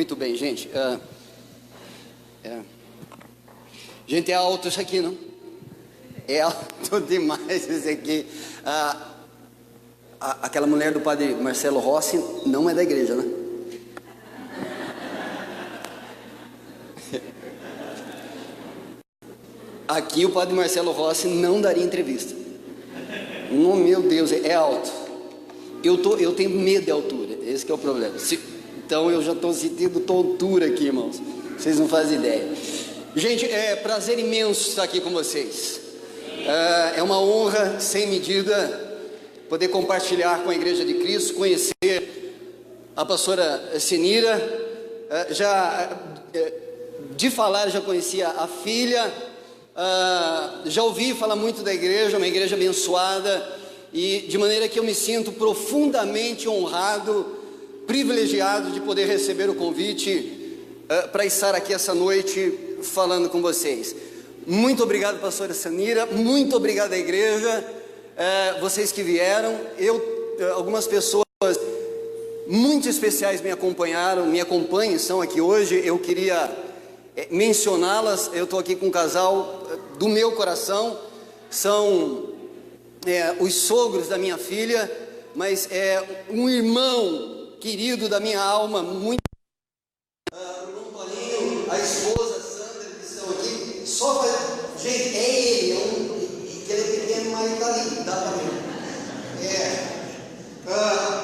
Muito bem, gente. Gente, é alto isso aqui, não? É alto demais esse aqui. Aquela mulher do padre Marcelo Rossi não é da igreja, né? Aqui o padre Marcelo Rossi não daria entrevista. Oh, meu Deus, é alto. Eu tenho medo de altura, esse que é o problema. Então eu já estou sentindo tontura aqui, irmãos. Vocês não fazem ideia. Gente, é prazer imenso estar aqui com vocês. É uma honra sem medida poder compartilhar com a Igreja de Cristo, conhecer a pastora Senira. De falar, já conhecia a filha. Já ouvi falar muito da igreja, uma igreja abençoada, e de maneira que eu me sinto profundamente honrado, privilegiado de poder receber o convite para estar aqui essa noite falando com vocês. Muito obrigado, pastora Senira, muito obrigado à igreja, vocês que vieram. Algumas pessoas muito especiais me acompanham, estão aqui hoje. Eu queria mencioná-las. Eu estou aqui com um casal do meu coração, são os sogros da minha filha, mas é um irmão querido da minha alma, muito. O irmão Toninho, a esposa Sandra, que estão aqui, gente, é ele, que ele é pequeno, mas está ali, dá para ver.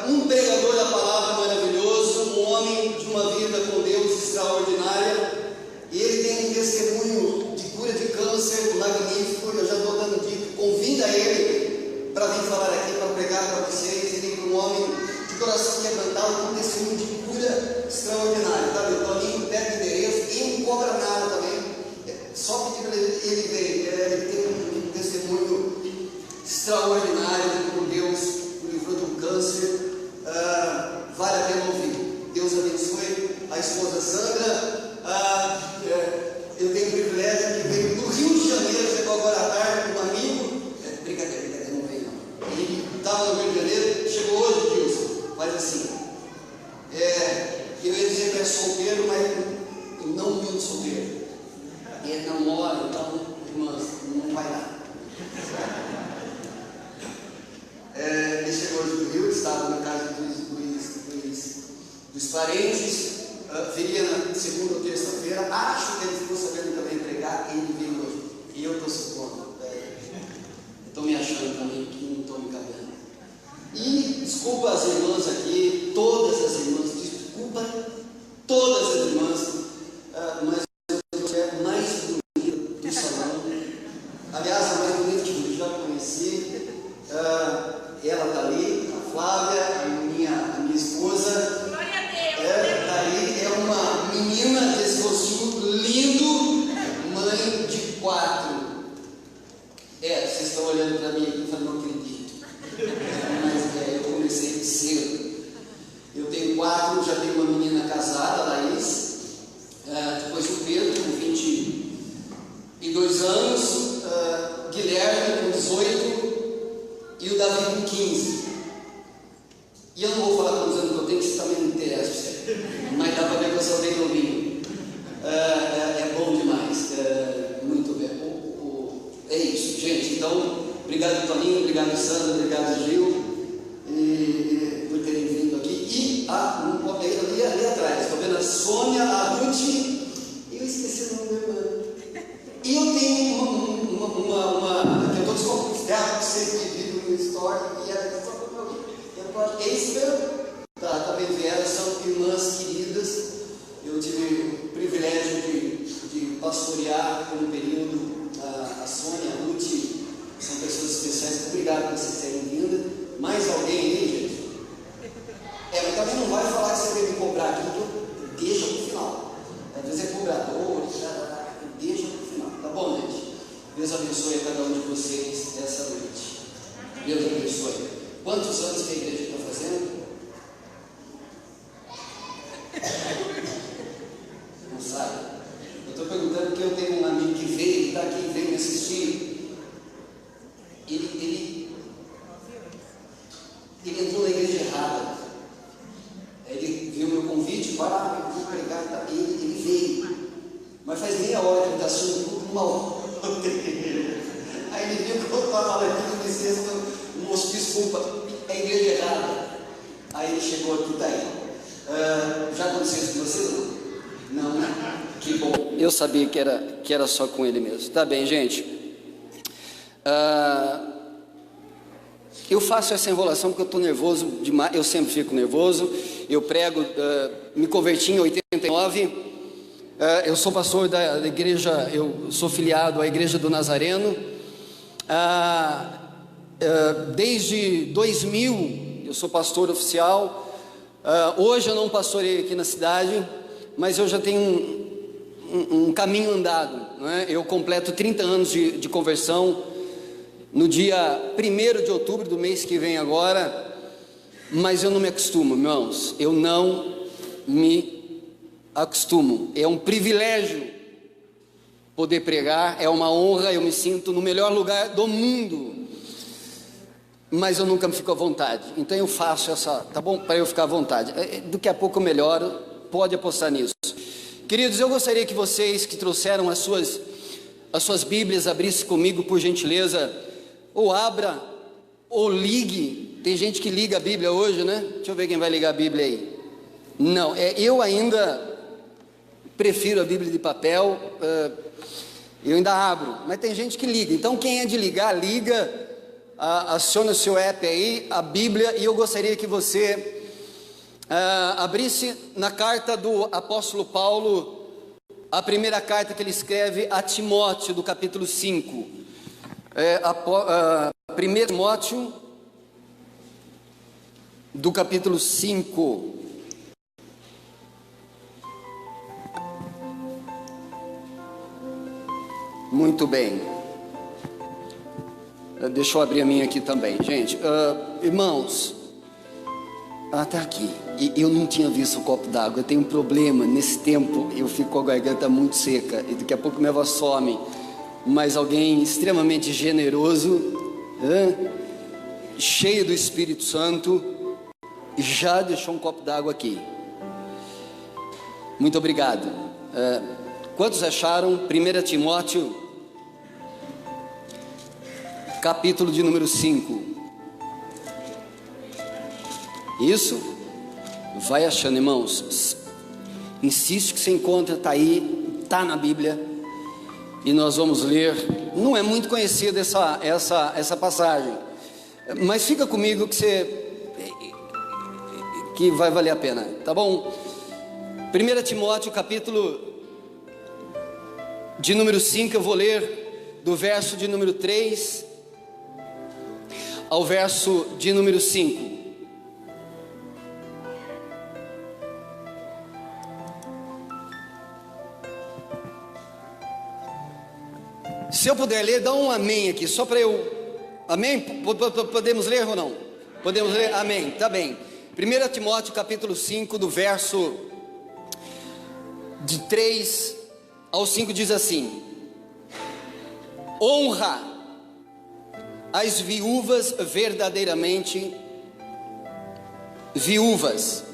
Um pregador da palavra maravilhoso, um homem de uma vida com Deus extraordinária. E ele tem um testemunho de cura de câncer magnífico. Eu já estou dando dica. Convida ele para vir falar aqui, para pregar para vocês. Ele é um homem de coração quebrantado, com um testemunho de cura extraordinário. Tá? O Toninho pega o endereço e não cobra nada também. Só pedir para ele ver. Ele tem um testemunho extraordinário com Deus, o livrou de um câncer. Vale a pena ouvir. Deus abençoe a esposa Sandra. Eu tenho o privilégio que veio do Rio de Janeiro, chegou agora à tarde com um amigo. Brincadeira, não veio não. Ele estava no Rio de Janeiro, chegou hoje, Dilson. Faz assim. Eu ia dizer que é solteiro, mas não muito solteiro. Ele namora, então, irmãs, não vai dar. Ele chegou hoje do Rio, estava na casa dos parentes. Viria na segunda ou terça-feira. Acho que ele ficou sabendo que eu ia pregar, e ele veio hoje. E eu estou supondo. Estou me achando também que não estou me cabendo. E desculpa as irmãs aqui, todas as irmãs, desculpa todas as irmãs, mas você é mais bonita do salão. Aliás, a mais bonita que eu já conheci. Ela está ali, a Flávia, a minha esposa. Está ali, é uma menina desse rostinho lindo, mãe de 4. Vocês estão olhando para mim aqui e falando, não acredito. Mas eu comecei cedo. Eu tenho 4, já tenho uma menina casada, Laís. Depois o Pedro, com 22 anos. Guilherme, com 18. E o Davi, com 15. E eu não vou falar quantos anos que eu tenho, que isso também não interessa. Mas dá para ver que eu sou bem novinho. É bom demais. Muito bem. É isso, gente. Então, obrigado, Toninho, obrigado, Sandra, obrigado, Gil, por terem vindo aqui. E ali atrás, estou vendo a Sônia, a Ruth, e eu esqueci o nome da irmã. E eu tenho uma que eu estou desconfiado que você vive no story, e ela só para meu. É isso mesmo. Também vieram, são irmãs queridas. Eu tive o privilégio de pastorear por um período a Sônia, a Ruth, são pessoas especiais. Obrigado por vocês terem vindo. Mais alguém aí, gente? Mas também não vai falar que você veio me cobrar aqui, então deixa pro final. Às vezes é cobrador, deixa pro final. Tá bom, gente? Deus abençoe a cada um de vocês essa noite. Deus abençoe. Quantos anos que a igreja está fazendo? Não sabe? Eu estou perguntando porque eu tenho um amigo que veio, está aqui, veio me assistir. Ele entrou na igreja errada. Ele viu meu convite, para vou pregar hora que ele está assistindo tudo, uma outra igreja. Aí ele viu que eu estava lá aqui no licença, o moço, desculpa, é a igreja errada. Aí ele chegou aqui, está aí. Já aconteceu isso com você? Não, né? Que bom. Eu sabia que era só com ele mesmo. Tá bem, gente. Eu faço essa enrolação porque eu estou nervoso demais. Eu sempre fico nervoso. Eu prego, me converti em 89. Eu sou pastor da igreja, eu sou filiado à Igreja do Nazareno. Desde 2000 eu sou pastor oficial. Hoje eu não pastorei aqui na cidade, mas eu já tenho um caminho andado, não é? Eu completo 30 anos de conversão no dia 1º de outubro do mês que vem agora, mas eu não me acostumo, irmãos, eu não me acostumo. É um privilégio poder pregar, é uma honra, eu me sinto no melhor lugar do mundo, mas eu nunca me fico à vontade. Então eu faço essa, tá bom? Para eu ficar à vontade. Daqui a pouco eu melhoro, pode apostar nisso. Queridos, eu gostaria que vocês que trouxeram as suas Bíblias abrissem comigo, por gentileza, ou abra, ou ligue. Tem gente que liga a Bíblia hoje, né? Deixa eu ver quem vai ligar a Bíblia aí. Não, eu ainda prefiro a Bíblia de papel, eu ainda abro, mas tem gente que liga. Então quem é de ligar, liga. Aciona o seu app aí, a Bíblia, e eu gostaria que você abrisse na carta do apóstolo Paulo, a primeira carta que ele escreve a Timóteo, do capítulo 5. 1 Timóteo, do capítulo 5. Muito bem. Deixa eu abrir a minha aqui também, gente. Irmãos, tá aqui. E eu não tinha visto o copo d'água. Eu tenho um problema. Nesse tempo eu fico com a garganta muito seca e daqui a pouco minha voz some. Mas alguém extremamente generoso, cheio do Espírito Santo, já deixou um copo d'água aqui. Muito obrigado. Quantos acharam? 1 Timóteo, capítulo de número 5. Isso? Vai achando, irmãos. Insiste que você encontra, está aí, está na Bíblia. E nós vamos ler. Não é muito conhecida essa passagem, mas fica comigo que vai valer a pena, tá bom? 1 Timóteo, capítulo de número 5, eu vou ler do verso de número 3 ao verso de número 5. Se eu puder ler, dá um amém aqui, só para eu... Amém? Podemos ler ou não? Podemos ler? Amém, tá bem. 1 Timóteo capítulo 5, do verso de 3 ao 5 diz assim: honra as viúvas verdadeiramente viúvas.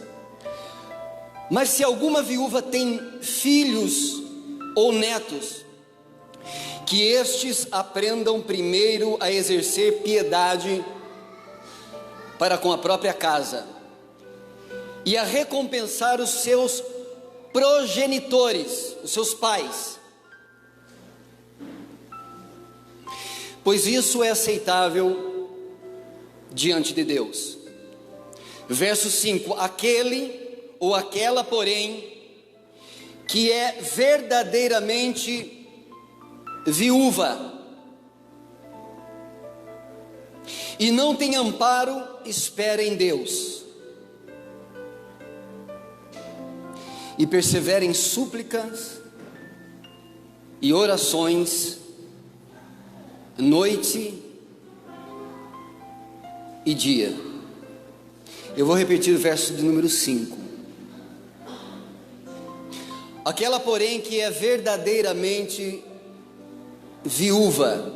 Mas se alguma viúva tem filhos ou netos, que estes aprendam primeiro a exercer piedade para com a própria casa e a recompensar os seus progenitores, os seus pais, pois isso é aceitável diante de Deus. Verso 5: aquele ou aquela, porém, que é verdadeiramente viúva e não tem amparo, espera em Deus e persevera em súplicas e orações noite e dia. Eu vou repetir o verso de número 5. Aquela, porém, que é verdadeiramente viúva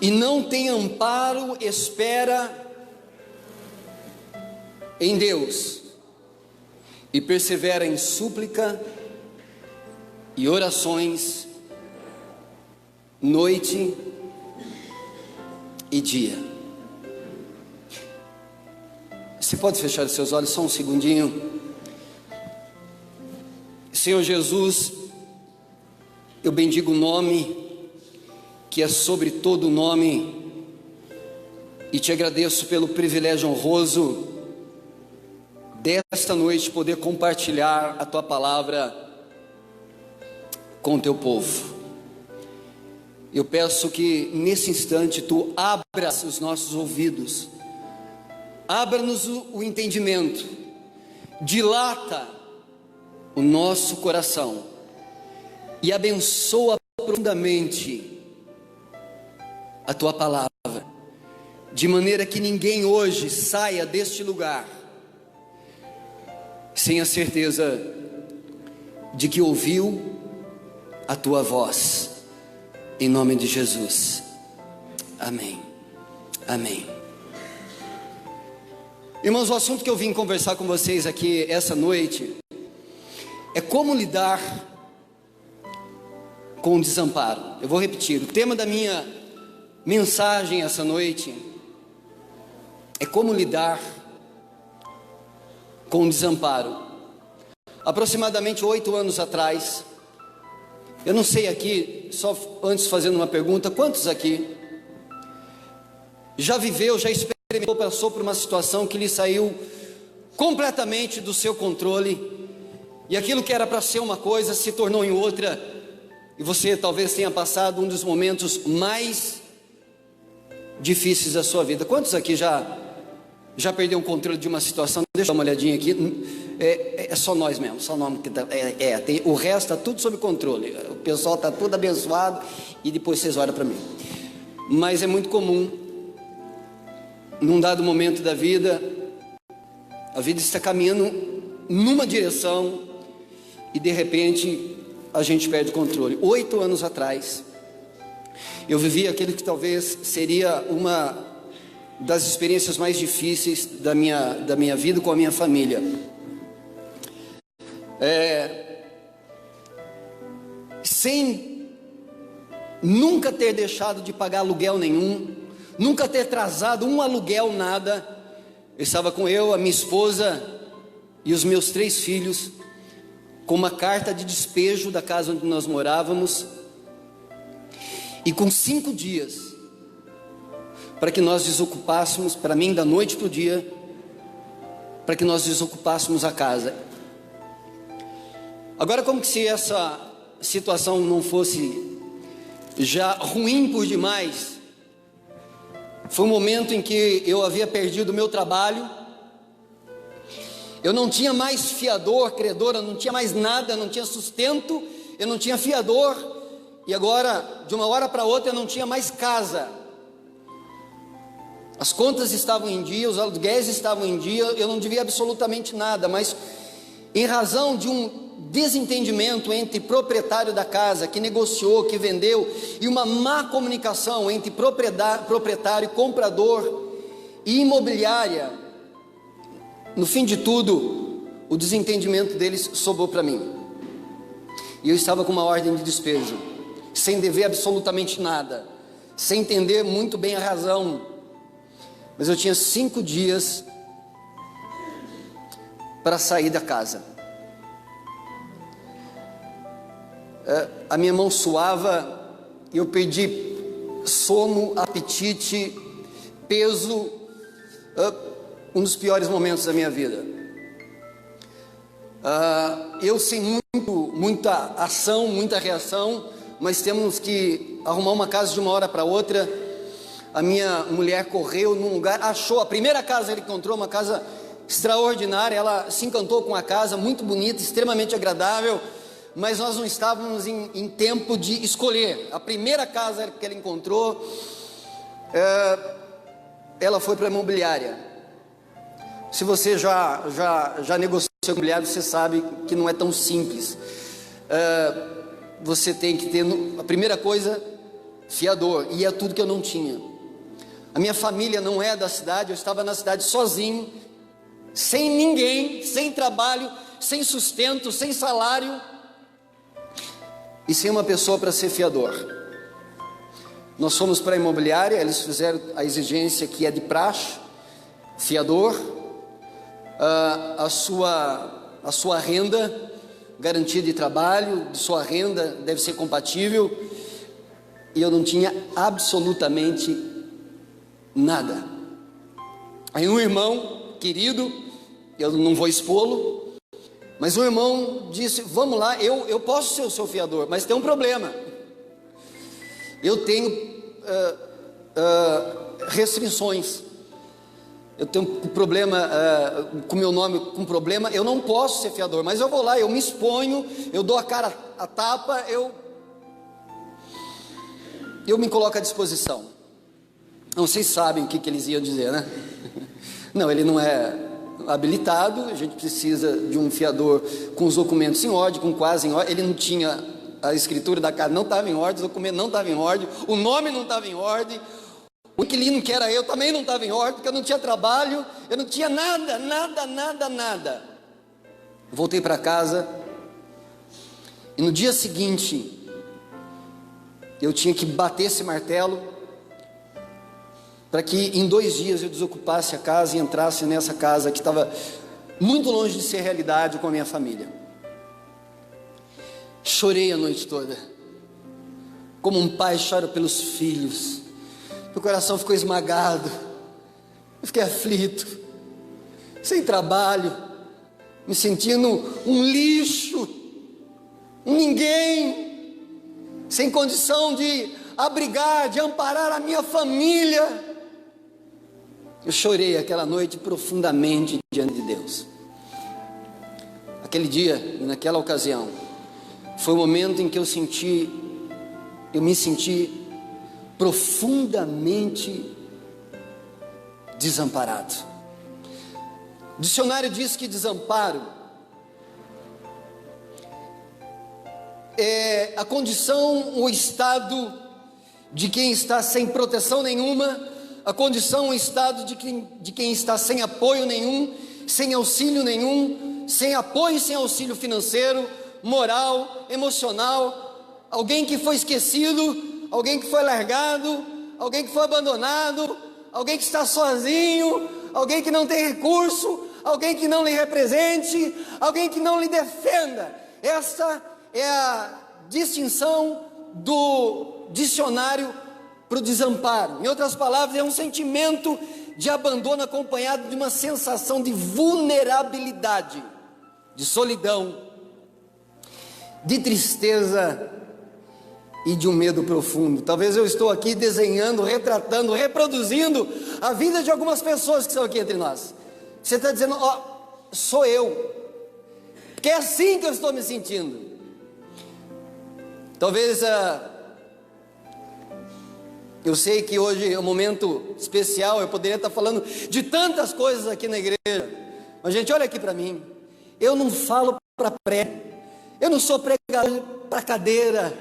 e não tem amparo, espera em Deus e persevera em súplica e orações, noite e dia. Você pode fechar os seus olhos só um segundinho? Senhor Jesus, eu bendigo o nome que é sobre todo nome e te agradeço pelo privilégio honroso desta noite poder compartilhar a tua palavra com o teu povo. Eu peço que nesse instante tu abras os nossos ouvidos, abra-nos o entendimento, dilata o nosso coração e abençoa profundamente a tua palavra, de maneira que ninguém hoje saia deste lugar sem a certeza de que ouviu a tua voz, em nome de Jesus, amém, amém. Irmãos, o assunto que eu vim conversar com vocês aqui essa noite é como lidar com o desamparo. Eu vou repetir, o tema da minha mensagem essa noite é como lidar com o desamparo. Aproximadamente 8 anos atrás, eu não sei aqui, só antes fazendo uma pergunta, quantos aqui já viveu, já experimentou, passou por uma situação que lhe saiu completamente do seu controle, e aquilo que era para ser uma coisa se tornou em outra, e você talvez tenha passado um dos momentos mais difíceis da sua vida? Quantos aqui já perdeu o controle de uma situação? Deixa eu dar uma olhadinha aqui. É só nós mesmo, só nós que o resto está tudo sob controle, o pessoal está tudo abençoado, e depois vocês olham para mim. Mas é muito comum, num dado momento da vida, a vida está caminhando numa direção e de repente a gente perde o controle. 8 anos atrás, eu vivi aquilo que talvez seria uma das experiências mais difíceis da minha vida com a minha família. Sem nunca ter deixado de pagar aluguel nenhum, nunca ter atrasado um aluguel, nada. Eu estava com a minha esposa e os meus 3 filhos, com uma carta de despejo da casa onde nós morávamos, e com 5 dias, para que nós desocupássemos, para mim da noite para o dia, para que nós desocupássemos a casa. Agora, como que se essa situação não fosse já ruim por demais, foi um momento em que eu havia perdido o meu trabalho, eu não tinha mais fiador, credor, eu não tinha mais nada, eu não tinha sustento, eu não tinha fiador, e agora, de uma hora para outra, eu não tinha mais casa. As contas estavam em dia, os aluguéis estavam em dia, eu não devia absolutamente nada, mas em razão de um desentendimento entre proprietário da casa, que negociou, que vendeu, e uma má comunicação entre proprietário, comprador e imobiliária, no fim de tudo, o desentendimento deles sobrou para mim, e eu estava com uma ordem de despejo, sem dever absolutamente nada, sem entender muito bem a razão, mas eu tinha 5 dias para sair da casa. A minha mão suava, eu perdi sono, apetite, peso, um dos piores momentos da minha vida. Eu sem muita ação, muita reação, mas temos que arrumar uma casa de uma hora para outra. A minha mulher correu num lugar, achou a primeira casa que ele encontrou, uma casa extraordinária. Ela se encantou com a casa, muito bonita, extremamente agradável, mas nós não estávamos em tempo de escolher. A primeira casa que ela encontrou, ela foi para a imobiliária. Se você já negociou com a imobiliária, você sabe que não é tão simples. Você tem que ter, a primeira coisa, fiador, e é tudo que eu não tinha. A minha família não é da cidade, eu estava na cidade sozinho, sem ninguém, sem trabalho, sem sustento, sem salário. e sem uma pessoa para ser fiador. Nós fomos para a imobiliária, eles fizeram a exigência que é de praxe, fiador, a sua renda, garantia de trabalho, de sua renda deve ser compatível, e eu não tinha absolutamente nada. Aí um irmão querido, eu não vou expô-lo, mas o irmão disse: vamos lá, eu posso ser o seu fiador, mas tem um problema. Eu tenho restrições. Eu tenho um problema com meu nome, com problema, eu não posso ser fiador, mas eu vou lá, eu me exponho, eu dou a cara a tapa, eu me coloco à disposição. Não, vocês sabem o que eles iam dizer, né? Não, ele não é habilitado, a gente precisa de um fiador com os documentos em ordem, com quase em ordem. Ele não tinha, a escritura da casa não estava em ordem, o documento não estava em ordem, o nome não estava em ordem, o inquilino que era eu também não estava em ordem, porque eu não tinha trabalho, eu não tinha nada. Voltei para casa, e no dia seguinte, eu tinha que bater esse martelo, para que em 2 dias eu desocupasse a casa e entrasse nessa casa que estava muito longe de ser realidade com a minha família. Chorei a noite toda, como um pai chora pelos filhos. Meu coração ficou esmagado, eu fiquei aflito, sem trabalho, me sentindo um lixo, um ninguém, sem condição de abrigar, de amparar a minha família. Eu chorei aquela noite profundamente diante de Deus. Aquele dia e naquela ocasião foi o momento em que eu me senti profundamente desamparado. O dicionário diz que desamparo é a condição, o estado de quem está sem proteção nenhuma, a condição, o estado de quem está sem apoio nenhum, sem auxílio nenhum, sem apoio e sem auxílio financeiro, moral, emocional, alguém que foi esquecido, alguém que foi largado, alguém que foi abandonado, alguém que está sozinho, alguém que não tem recurso, alguém que não lhe represente, alguém que não lhe defenda. Essa é a distinção do dicionário para o desamparo. Em outras palavras, é um sentimento de abandono acompanhado de uma sensação de vulnerabilidade, de solidão, de tristeza e de um medo profundo. Talvez eu estou aqui desenhando, retratando, reproduzindo a vida de algumas pessoas que estão aqui entre nós. Você está dizendo: ó, sou eu, porque é assim que eu estou me sentindo. Talvez eu sei que hoje é um momento especial, eu poderia estar falando de tantas coisas aqui na igreja, mas gente, olha aqui para mim, eu não falo para pré, eu não sou pregador para cadeira,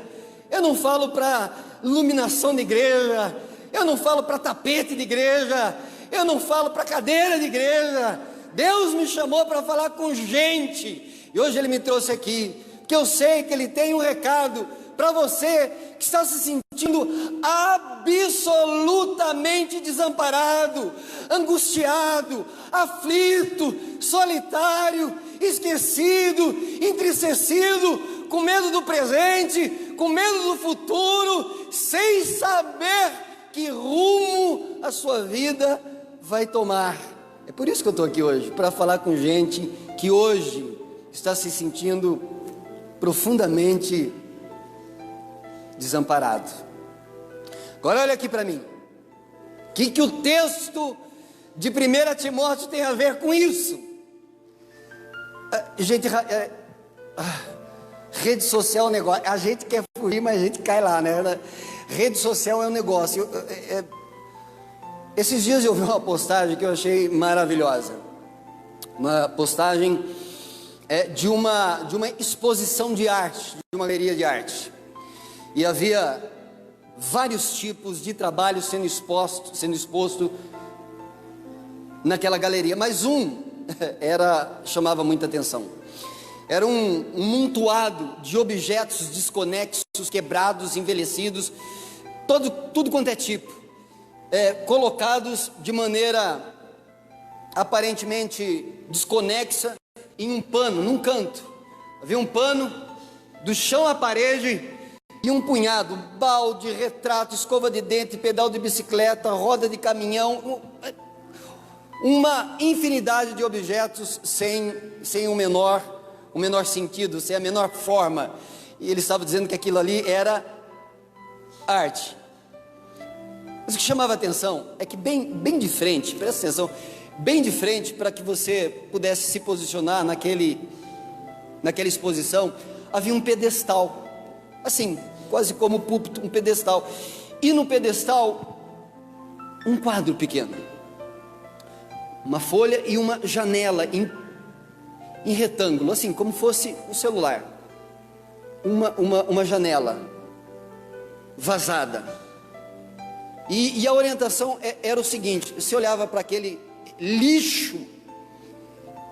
eu não falo para iluminação de igreja, eu não falo para tapete de igreja, eu não falo para cadeira de igreja. Deus me chamou para falar com gente, e hoje Ele me trouxe aqui, porque eu sei que Ele tem um recado para você que está se sentindo absolutamente desamparado, angustiado, aflito, solitário, esquecido, entristecido, com medo do presente, com medo do futuro, sem saber que rumo a sua vida vai tomar. É por isso que eu estou aqui hoje, para falar com gente que hoje está se sentindo profundamente desamparado. Agora olha aqui para mim, o que o texto de 1 Timóteo tem a ver com isso? Gente, rede social é um negócio, a gente quer fugir, mas a gente cai lá, né? Rede social é um negócio. Esses dias eu vi uma postagem que eu achei maravilhosa, uma postagem de uma exposição de arte, de uma galeria de arte, e havia vários tipos de trabalho sendo exposto naquela galeria, mas chamava muita atenção. Era um montoado de objetos desconexos, quebrados, envelhecidos, tudo quanto é tipo, colocados de maneira aparentemente desconexa em um pano, num canto. Havia um pano do chão à parede e um punhado, balde, retrato, escova de dente, pedal de bicicleta, roda de caminhão, uma infinidade de objetos sem o menor sentido, sem a menor forma. E ele estava dizendo que aquilo ali era arte. Mas o que chamava a atenção é que bem de frente, presta atenção, bem de frente, para que você pudesse se posicionar naquela exposição, havia um pedestal, assim, quase como púlpito, um pedestal, e no pedestal um quadro pequeno, uma folha e uma janela em retângulo, assim como fosse o celular, uma janela vazada, e a orientação era o seguinte: você olhava para aquele lixo,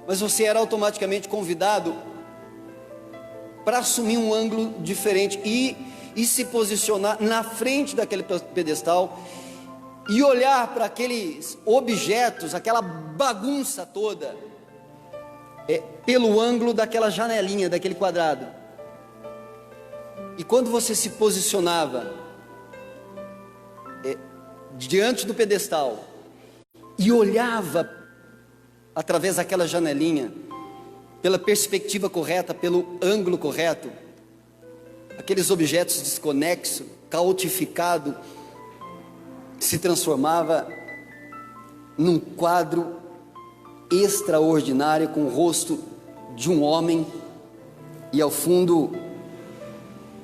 mas você era automaticamente convidado para assumir um ângulo diferente e se posicionar na frente daquele pedestal e olhar para aqueles objetos, aquela bagunça toda, pelo ângulo daquela janelinha, daquele quadrado. E quando você se posicionava diante do pedestal e olhava através daquela janelinha, pela perspectiva correta, pelo ângulo correto, aqueles objetos desconexos, caotificado, se transformava num quadro extraordinário com o rosto de um homem e ao fundo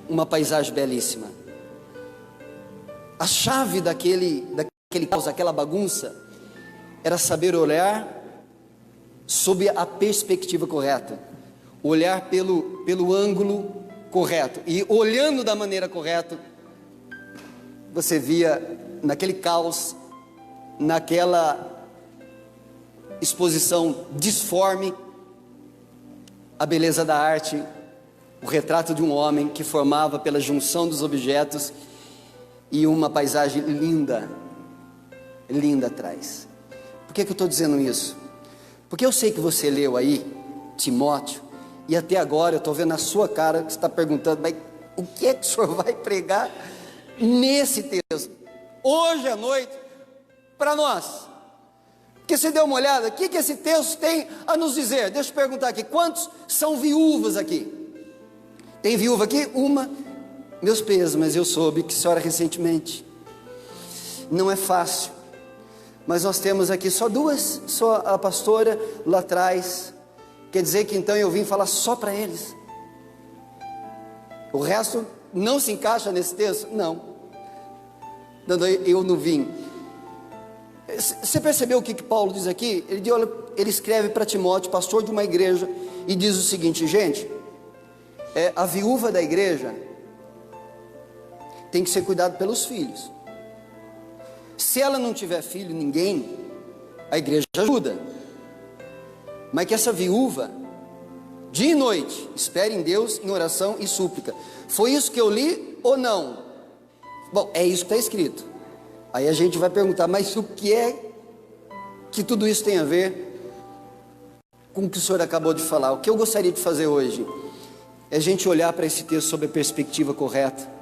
uma paisagem belíssima. A chave daquele caos, aquela bagunça, era saber olhar sob a perspectiva correta, olhar pelo ângulo correto, e olhando da maneira correta, você via naquele caos, naquela exposição disforme, a beleza da arte, o retrato de um homem que formava pela junção dos objetos e uma paisagem linda atrás. Por que eu estou dizendo isso? Porque eu sei que você leu aí Timóteo, e até agora eu estou vendo na sua cara que você está perguntando: mas o que é que o senhor vai pregar nesse texto, hoje à noite, para nós? Porque você deu uma olhada, o que esse texto tem a nos dizer? Deixa eu perguntar aqui, quantos são viúvas aqui? Tem viúva aqui? Uma. Meus pesos, mas eu soube que a senhora recentemente. Não é fácil, mas nós temos aqui só duas, só a pastora lá atrás. Quer dizer que então eu vim falar só para eles? O resto não se encaixa nesse texto? Não, eu não vim. Você percebeu o que Paulo diz aqui? Ele escreve para Timóteo, pastor de uma igreja, e diz o seguinte: gente, a viúva da igreja tem que ser cuidada pelos filhos. Se ela não tiver filho, ninguém, a igreja ajuda. Mas que essa viúva, dia e noite, espere em Deus em oração e súplica. Foi isso que eu li ou não? Bom, é isso que está escrito. Aí a gente vai perguntar: mas o que é que tudo isso tem a ver com o que o senhor acabou de falar? O que eu gostaria de fazer hoje é a gente olhar para esse texto sob a perspectiva correta,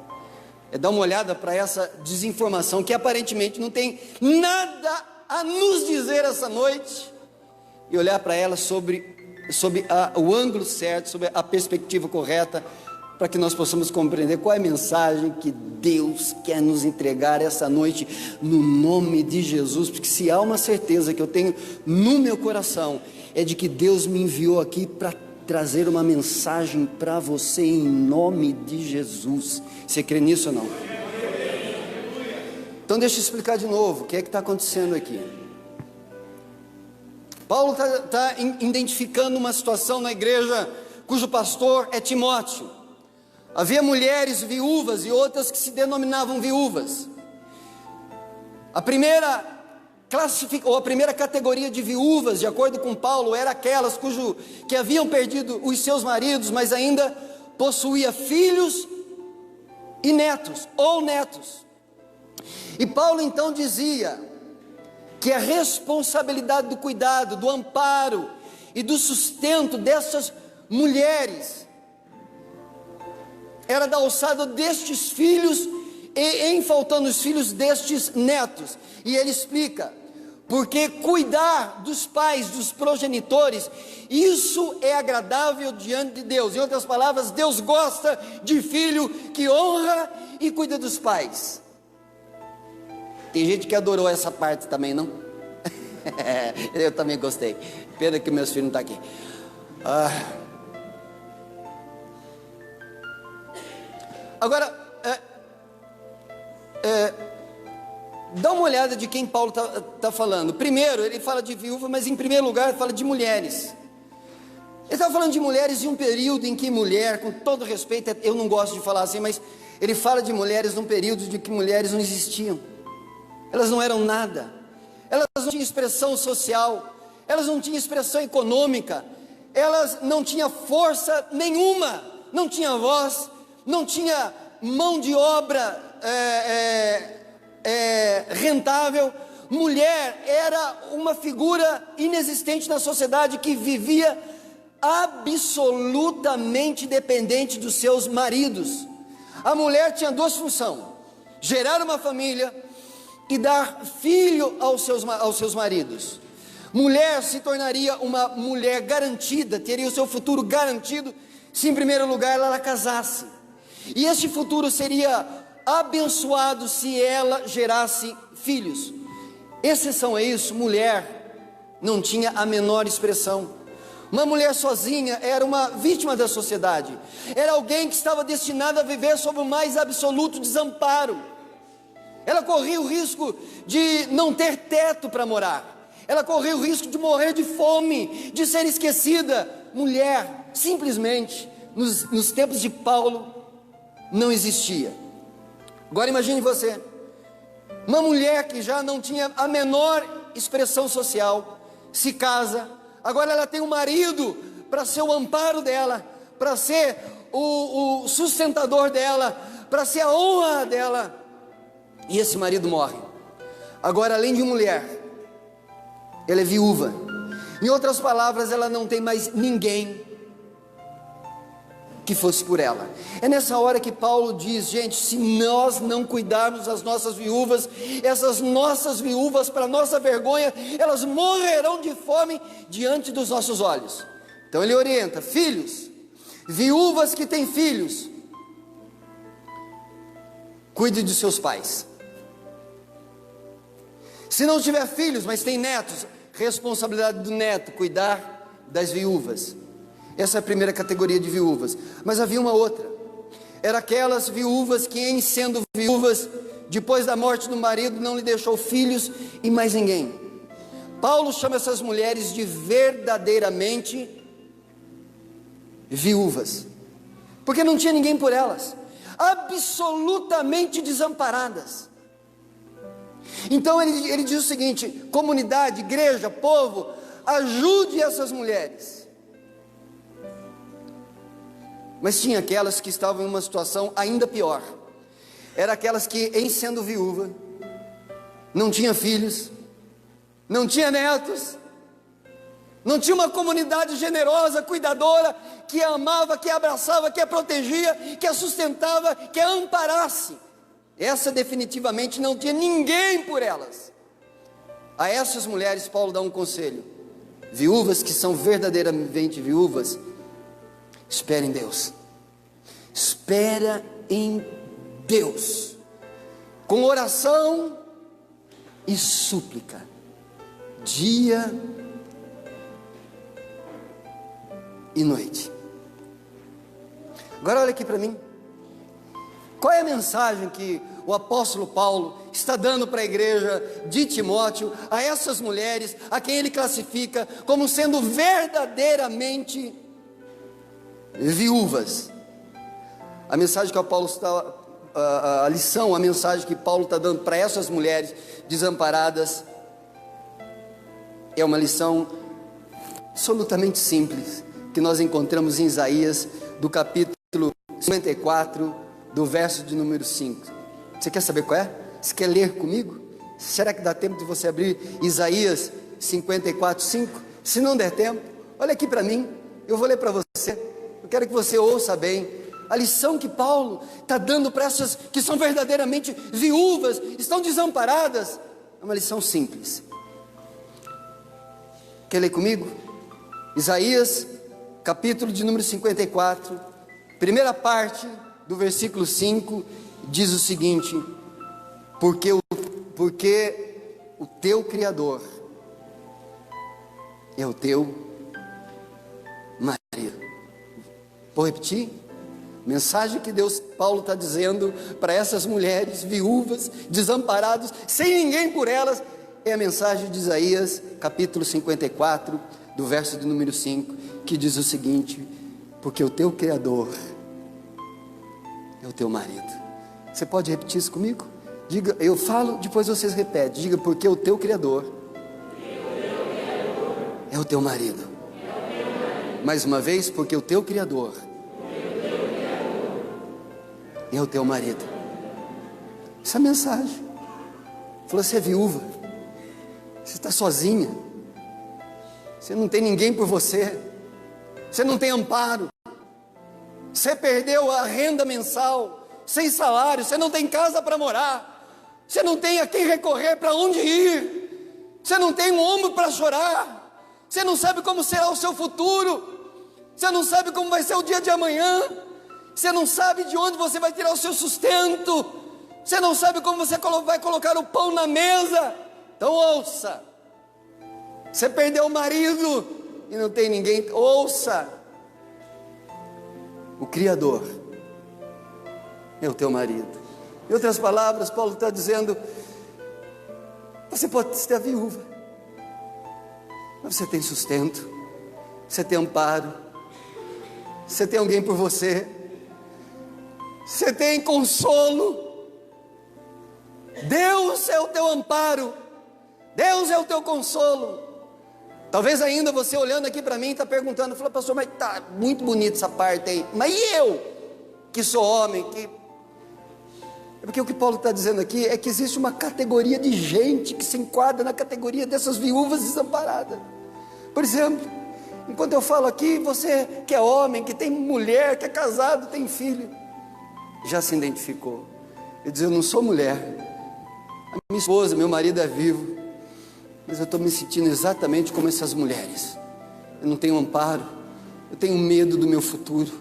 é dar uma olhada para essa desinformação que aparentemente não tem nada a nos dizer essa noite, e olhar para ela sob o ângulo certo, sob a perspectiva correta, para que nós possamos compreender qual é a mensagem que Deus quer nos entregar essa noite, no nome de Jesus. Porque se há uma certeza que eu tenho no meu coração, é de que Deus me enviou aqui para trazer uma mensagem para você em nome de Jesus. Você crê nisso ou não? Então deixa eu explicar de novo o que é que está acontecendo aqui. Paulo está identificando uma situação na igreja cujo pastor é Timóteo. Havia mulheres viúvas e outras que se denominavam viúvas. A primeira ou a primeira categoria de viúvas, de acordo com Paulo, era aquelas que haviam perdido os seus maridos, mas ainda possuía filhos e netos, ou netos. E Paulo então dizia que a responsabilidade do cuidado, do amparo e do sustento dessas mulheres era da alçada destes filhos e em faltando os filhos destes netos. E ele explica, porque cuidar dos pais, dos progenitores, isso é agradável diante de Deus. Em outras palavras, Deus gosta de filho que honra e cuida dos pais. Tem gente que adorou essa parte também, não? Eu também gostei. Pena que meus filhos não estão aqui. Agora, dá uma olhada de quem Paulo está falando. Primeiro, ele fala de viúva, mas em primeiro lugar, ele fala de mulheres. Ele está falando de mulheres em um período em que mulher, com todo respeito, eu não gosto de falar assim, mas ele fala de mulheres num período de que mulheres não existiam. Elas não eram nada. Elas não tinham expressão social. Elas não tinham expressão econômica. Elas não tinham força nenhuma. Não tinham voz. Não tinha mão de obra rentável. Mulher era uma figura inexistente na sociedade que vivia absolutamente dependente dos seus maridos. A mulher tinha duas funções: gerar uma família e dar filho aos seus maridos. Mulher se tornaria uma mulher garantida, teria o seu futuro garantido, se em primeiro lugar ela casasse. E este futuro seria abençoado se ela gerasse filhos. Exceção a isso, mulher não tinha a menor expressão. Uma mulher sozinha era uma vítima da sociedade. Era alguém que estava destinada a viver sob o mais absoluto desamparo. Ela corria o risco de não ter teto para morar. Ela corria o risco de morrer de fome, de ser esquecida. Mulher, simplesmente, nos tempos de Paulo, não existia. Agora imagine você, uma mulher que já não tinha a menor expressão social, se casa, agora ela tem um marido para ser o amparo dela, para ser o sustentador dela, para ser a honra dela, e esse marido morre. Agora, além de mulher, ela é viúva. Em outras palavras, ela não tem mais ninguém que fosse por ela. É nessa hora que Paulo diz: gente, se nós não cuidarmos das nossas viúvas, essas nossas viúvas, para nossa vergonha, elas morrerão de fome diante dos nossos olhos. Então ele orienta: filhos, viúvas que têm filhos, cuide de seus pais. Se não tiver filhos, mas tem netos, responsabilidade do neto, cuidar das viúvas. Essa é a primeira categoria de viúvas. Mas havia uma outra. Era aquelas viúvas que, em sendo viúvas, depois da morte do marido, não lhe deixou filhos e mais ninguém. Paulo chama essas mulheres de verdadeiramente viúvas, porque não tinha ninguém por elas, absolutamente desamparadas. Então ele diz o seguinte: comunidade, igreja, povo, ajude essas mulheres. Mas tinha aquelas que estavam em uma situação ainda pior. Era aquelas que, em sendo viúva, não tinha filhos, não tinha netos, não tinha uma comunidade generosa, cuidadora, que a amava, que a abraçava, que a protegia, que a sustentava, que a amparasse. Essa definitivamente não tinha ninguém por elas. A essas mulheres Paulo dá um conselho: viúvas que são verdadeiramente viúvas, espera em Deus. Espera em Deus, com oração e súplica, dia e noite. Agora olha aqui para mim. Qual é a mensagem que o apóstolo Paulo está dando para a igreja de Timóteo, a essas mulheres, a quem ele classifica como sendo verdadeiramente viúvas? A mensagem que o Paulo está, a lição, a mensagem que Paulo está dando para essas mulheres desamparadas é uma lição absolutamente simples, que nós encontramos em Isaías, do capítulo 54, do verso de número 5. Você quer saber qual é? Você quer ler comigo? Será que dá tempo de você abrir Isaías 54, 5? Se não der tempo, olha aqui para mim, eu vou ler para você. Eu quero que você ouça bem a lição que Paulo está dando para essas que são verdadeiramente viúvas, estão desamparadas. É uma lição simples. Quer ler comigo? Isaías, capítulo de número 54, primeira parte do versículo 5, diz o seguinte: porque o teu Criador é o teu marido. Vou repetir? Mensagem que Paulo está dizendo para essas mulheres viúvas, desamparadas, sem ninguém por elas, é a mensagem de Isaías, capítulo 54, do verso de número 5, que diz o seguinte: porque o teu Criador é o teu marido. Você pode repetir isso comigo? Diga, eu falo, depois vocês repetem. Diga, porque o teu Criador é o teu marido. Mais uma vez, porque o teu Criador é o teu marido. Essa é a mensagem. Falou, você é viúva, você está sozinha, você não tem ninguém por você, você não tem amparo, você perdeu a renda mensal, sem salário, você não tem casa para morar, você não tem a quem recorrer, para onde ir, você não tem um ombro para chorar, você não sabe como será o seu futuro, você não sabe como vai ser o dia de amanhã, você não sabe de onde você vai tirar o seu sustento, você não sabe como você vai colocar o pão na mesa. Então ouça, você perdeu o marido e não tem ninguém, ouça, o Criador é o teu marido. Em outras palavras, Paulo está dizendo, você pode ser viúva, mas você tem sustento, você tem amparo, você tem alguém por você, você tem consolo. Deus é o teu amparo, Deus é o teu consolo. Talvez ainda você olhando aqui para mim está perguntando, fala, pastor, mas está muito bonita essa parte aí, mas e eu que sou homem, é porque o que Paulo está dizendo aqui é que existe uma categoria de gente que se enquadra na categoria dessas viúvas desamparadas. Por exemplo, enquanto eu falo aqui, você que é homem, que tem mulher, que é casado, tem filho, já se identificou. Eu diz, eu não sou mulher, a minha esposa, meu marido é vivo, mas eu estou me sentindo exatamente como essas mulheres. Eu não tenho amparo, eu tenho medo do meu futuro,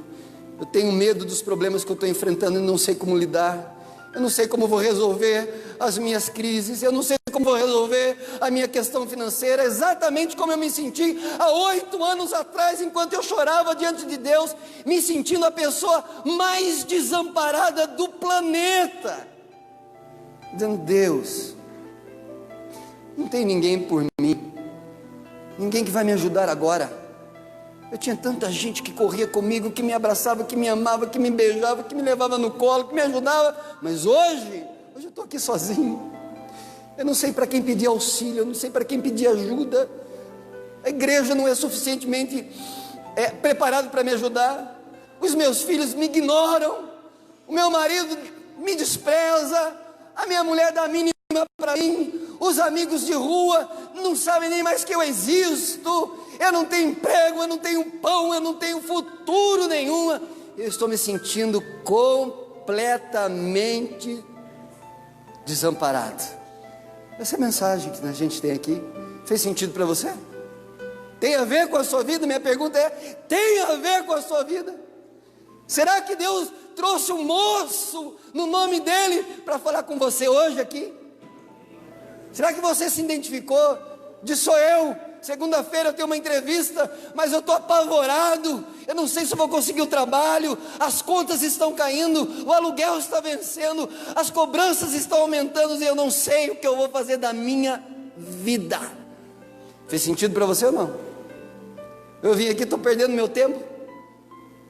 eu tenho medo dos problemas que eu estou enfrentando e não sei como lidar, eu não sei como vou resolver as minhas crises, eu não sei como vou resolver a minha questão financeira, exatamente como eu me senti há 8 anos atrás, enquanto eu chorava diante de Deus, me sentindo a pessoa mais desamparada do planeta, dizendo, Deus, não tem ninguém por mim, ninguém que vai me ajudar agora. Eu tinha tanta gente que corria comigo, que me abraçava, que me amava, que me beijava, que me levava no colo, que me ajudava, mas hoje eu estou aqui sozinho, eu não sei para quem pedir auxílio, eu não sei para quem pedir ajuda, a igreja não é suficientemente preparada para me ajudar, os meus filhos me ignoram, o meu marido me despreza, a minha mulher dá a mínima para mim, os amigos de rua não sabem nem mais que eu existo, eu não tenho emprego, eu não tenho pão, eu não tenho futuro nenhuma, eu estou me sentindo completamente desamparado. Essa é a mensagem que a gente tem aqui. Fez sentido para você? Tem a ver com a sua vida? Minha pergunta é, tem a ver com a sua vida? Será que Deus trouxe um moço no nome dele para falar com você hoje aqui? Será que você se identificou? Diz, sou eu, segunda-feira eu tenho uma entrevista, mas eu estou apavorado, eu não sei se eu vou conseguir o trabalho, as contas estão caindo, o aluguel está vencendo, as cobranças estão aumentando e eu não sei o que eu vou fazer da minha vida. Fez sentido para você ou não? Eu vim aqui, estou perdendo meu tempo?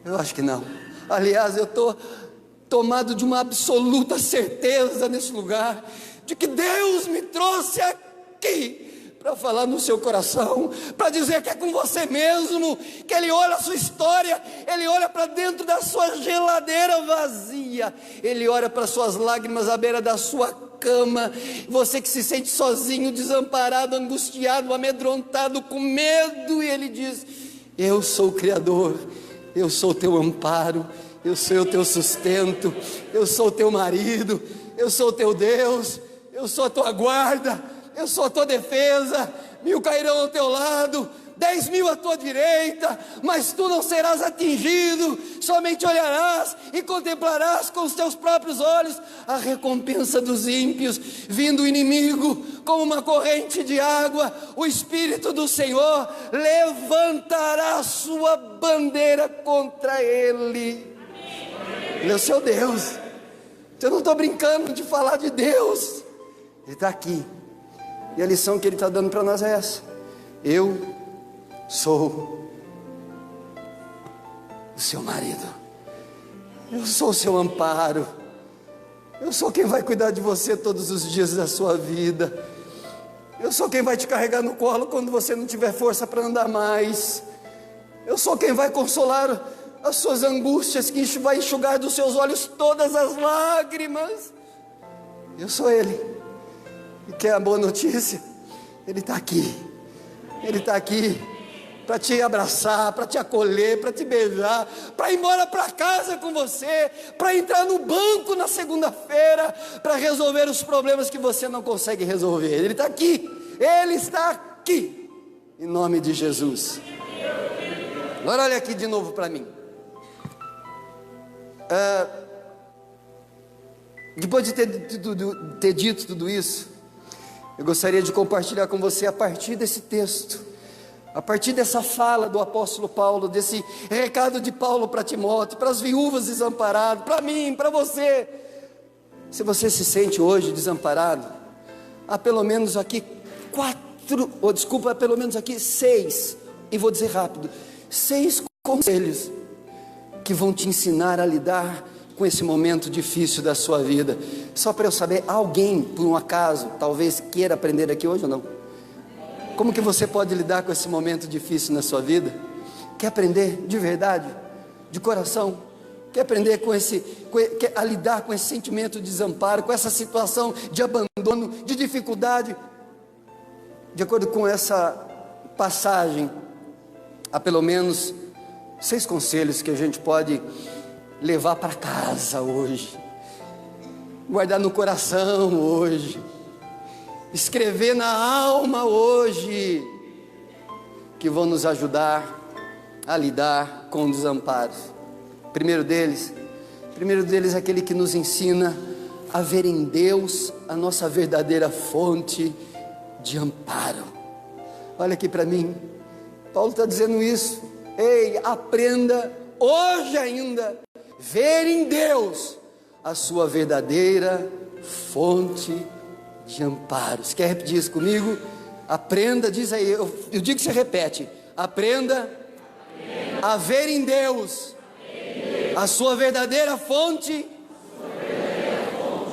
Eu acho que não. Aliás, eu estou tomado de uma absoluta certeza nesse lugar, de que Deus me trouxe aqui para falar no seu coração, para dizer que é com você mesmo, que Ele olha a sua história, Ele olha para dentro da sua geladeira vazia, Ele olha para suas lágrimas à beira da sua cama, você que se sente sozinho, desamparado, angustiado, amedrontado, com medo, e Ele diz: eu sou o Criador, eu sou o teu amparo, eu sou o teu sustento, eu sou o teu marido, eu sou o teu Deus, eu sou a tua guarda, eu sou a tua defesa. 1000 cairão ao teu lado, 10.000 à tua direita, mas tu não serás atingido, somente olharás e contemplarás com os teus próprios olhos a recompensa dos ímpios. Vindo o inimigo como uma corrente de água, o Espírito do Senhor levantará a sua bandeira contra ele. Ele é o seu Deus. Eu não estou brincando de falar de Deus, Ele está aqui. E a lição que Ele está dando para nós é essa: eu sou o seu marido, eu sou o seu amparo, eu sou quem vai cuidar de você todos os dias da sua vida, eu sou quem vai te carregar no colo quando você não tiver força para andar mais, eu sou quem vai consolar as suas angústias, que vai enxugar dos seus olhos todas as lágrimas. Eu sou Ele. E quer a boa notícia? Ele está aqui. Ele está aqui para te abraçar, para te acolher, para te beijar, para ir embora para casa com você, para entrar no banco na segunda-feira, para resolver os problemas que você não consegue resolver. Ele está aqui. Ele está aqui. Em nome de Jesus. Agora olha aqui de novo para mim. Depois de ter dito tudo isso, eu gostaria de compartilhar com você a partir desse texto, a partir dessa fala do apóstolo Paulo, desse recado de Paulo para Timóteo, para as viúvas desamparadas, para mim, para você. Se você se sente hoje desamparado, há pelo menos aqui pelo menos aqui 6, e vou dizer rápido, 6 conselhos que vão te ensinar a lidar com esse momento difícil da sua vida. Só para eu saber, alguém, por um acaso, talvez queira aprender aqui hoje ou não? Como que você pode lidar com esse momento difícil na sua vida? Quer aprender de verdade, de coração? Quer aprender a lidar com esse sentimento de desamparo, com essa situação de abandono, de dificuldade? De acordo com essa passagem, há pelo menos 6 conselhos que a gente pode levar para casa hoje, guardar no coração hoje, escrever na alma hoje, que vão nos ajudar a lidar com o desamparo. Primeiro deles é aquele que nos ensina a ver em Deus a nossa verdadeira fonte de amparo. Olha aqui para mim, Paulo está dizendo isso. Ei, aprenda hoje ainda ver em Deus a sua verdadeira fonte de amparo. Você quer repetir isso comigo? Aprenda, diz aí, eu digo que você repete. Aprenda a ver em Deus a sua verdadeira fonte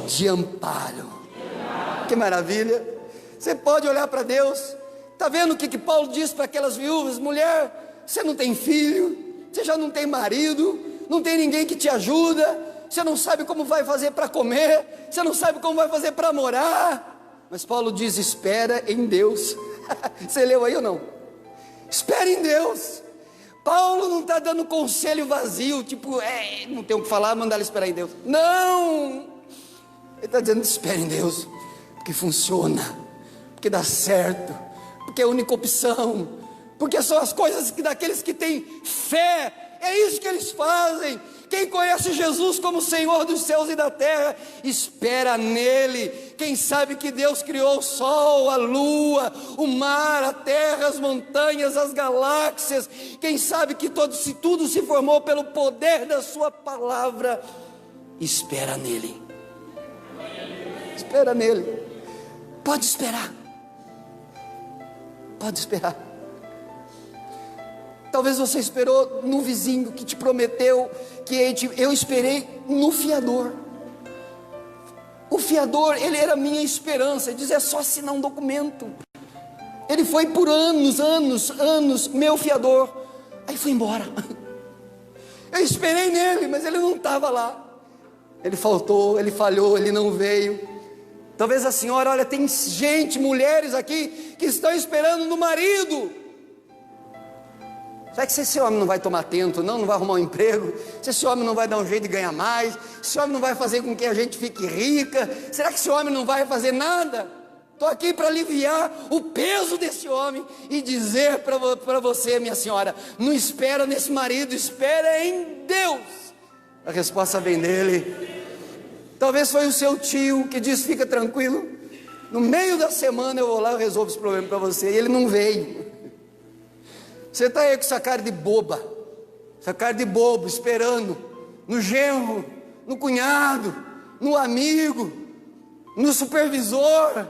de amparo. Que maravilha! Você pode olhar para Deus. Está vendo o que Paulo diz para aquelas viúvas? Mulher, você não tem filho, você já não tem marido, não tem ninguém que te ajuda, você não sabe como vai fazer para comer, você não sabe como vai fazer para morar. Mas Paulo diz: espera em Deus. Você leu aí ou não? Espera em Deus. Paulo não está dando conselho vazio, tipo, não tem o que falar, manda ela esperar em Deus. Não, ele está dizendo: espera em Deus, porque funciona, porque dá certo, porque é a única opção, porque são as coisas daqueles que têm fé. É isso que eles fazem. Quem conhece Jesus como Senhor dos céus e da terra, espera nele. Quem sabe que Deus criou o sol, a lua, o mar, a terra, as montanhas, as galáxias. Quem sabe que tudo se formou pelo poder da sua palavra. Espera nele. Espera nele. Pode esperar. Pode esperar. Talvez você esperou no vizinho que te prometeu, eu esperei no fiador. O fiador, ele era a minha esperança. Ele diz: é só assinar um documento. Ele foi por anos, meu fiador. Aí foi embora. Eu esperei nele, mas ele não estava lá. Ele faltou, ele falhou, ele não veio. Talvez a senhora, olha, tem gente, mulheres aqui, que estão esperando no marido. Será que esse homem não vai tomar atento, não vai arrumar um emprego? Se esse homem não vai dar um jeito de ganhar mais? Se esse homem não vai fazer com que a gente fique rica? Será que esse homem não vai fazer nada? Estou aqui para aliviar o peso desse homem e dizer para você, minha senhora, não espera nesse marido, espera em Deus. A resposta vem dele. Talvez foi o seu tio que disse, fica tranquilo, no meio da semana eu vou lá e resolvo esse problema para você, e ele não veio. Você está aí com essa cara de boba, essa cara de bobo, esperando no genro, no cunhado, no amigo, no supervisor,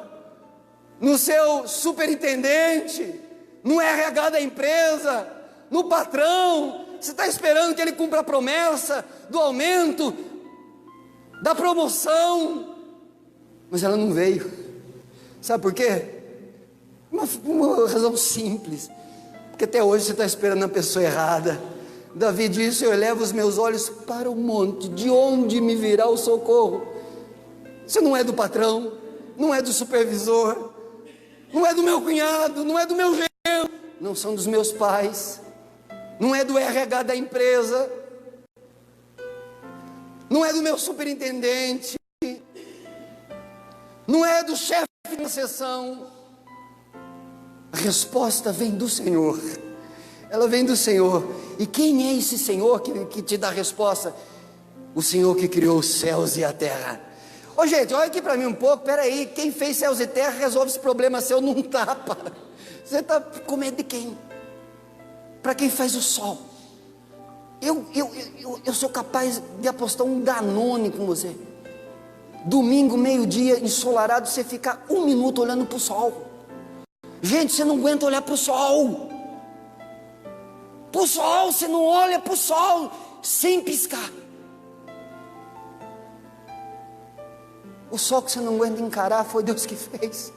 no seu superintendente, no RH da empresa, no patrão. Você está esperando que ele cumpra a promessa do aumento, da promoção, mas ela não veio. Sabe por quê? Uma razão simples, porque até hoje você está esperando a pessoa errada. Davi disse, eu elevo os meus olhos para o monte, de onde me virá o socorro? Você não é do patrão, não é do supervisor, não é do meu cunhado, não é do meu genro, não são dos meus pais, não é do RH da empresa, não é do meu superintendente, não é do chefe da seção. A resposta vem do Senhor, ela vem do Senhor. E quem é esse Senhor que te dá a resposta? O Senhor que criou os céus e a terra. Ô gente, olha aqui para mim um pouco, peraí, quem fez céus e terra resolve esse problema seu, não tapa. Você está com medo de quem? Para quem faz o sol? Eu sou capaz de apostar um Danone com você. Domingo, meio-dia, ensolarado, você ficar 1 minuto olhando para o sol. Gente, você não aguenta olhar para o sol. Para o sol, você não olha para o sol sem piscar. O sol que você não aguenta encarar foi Deus que fez.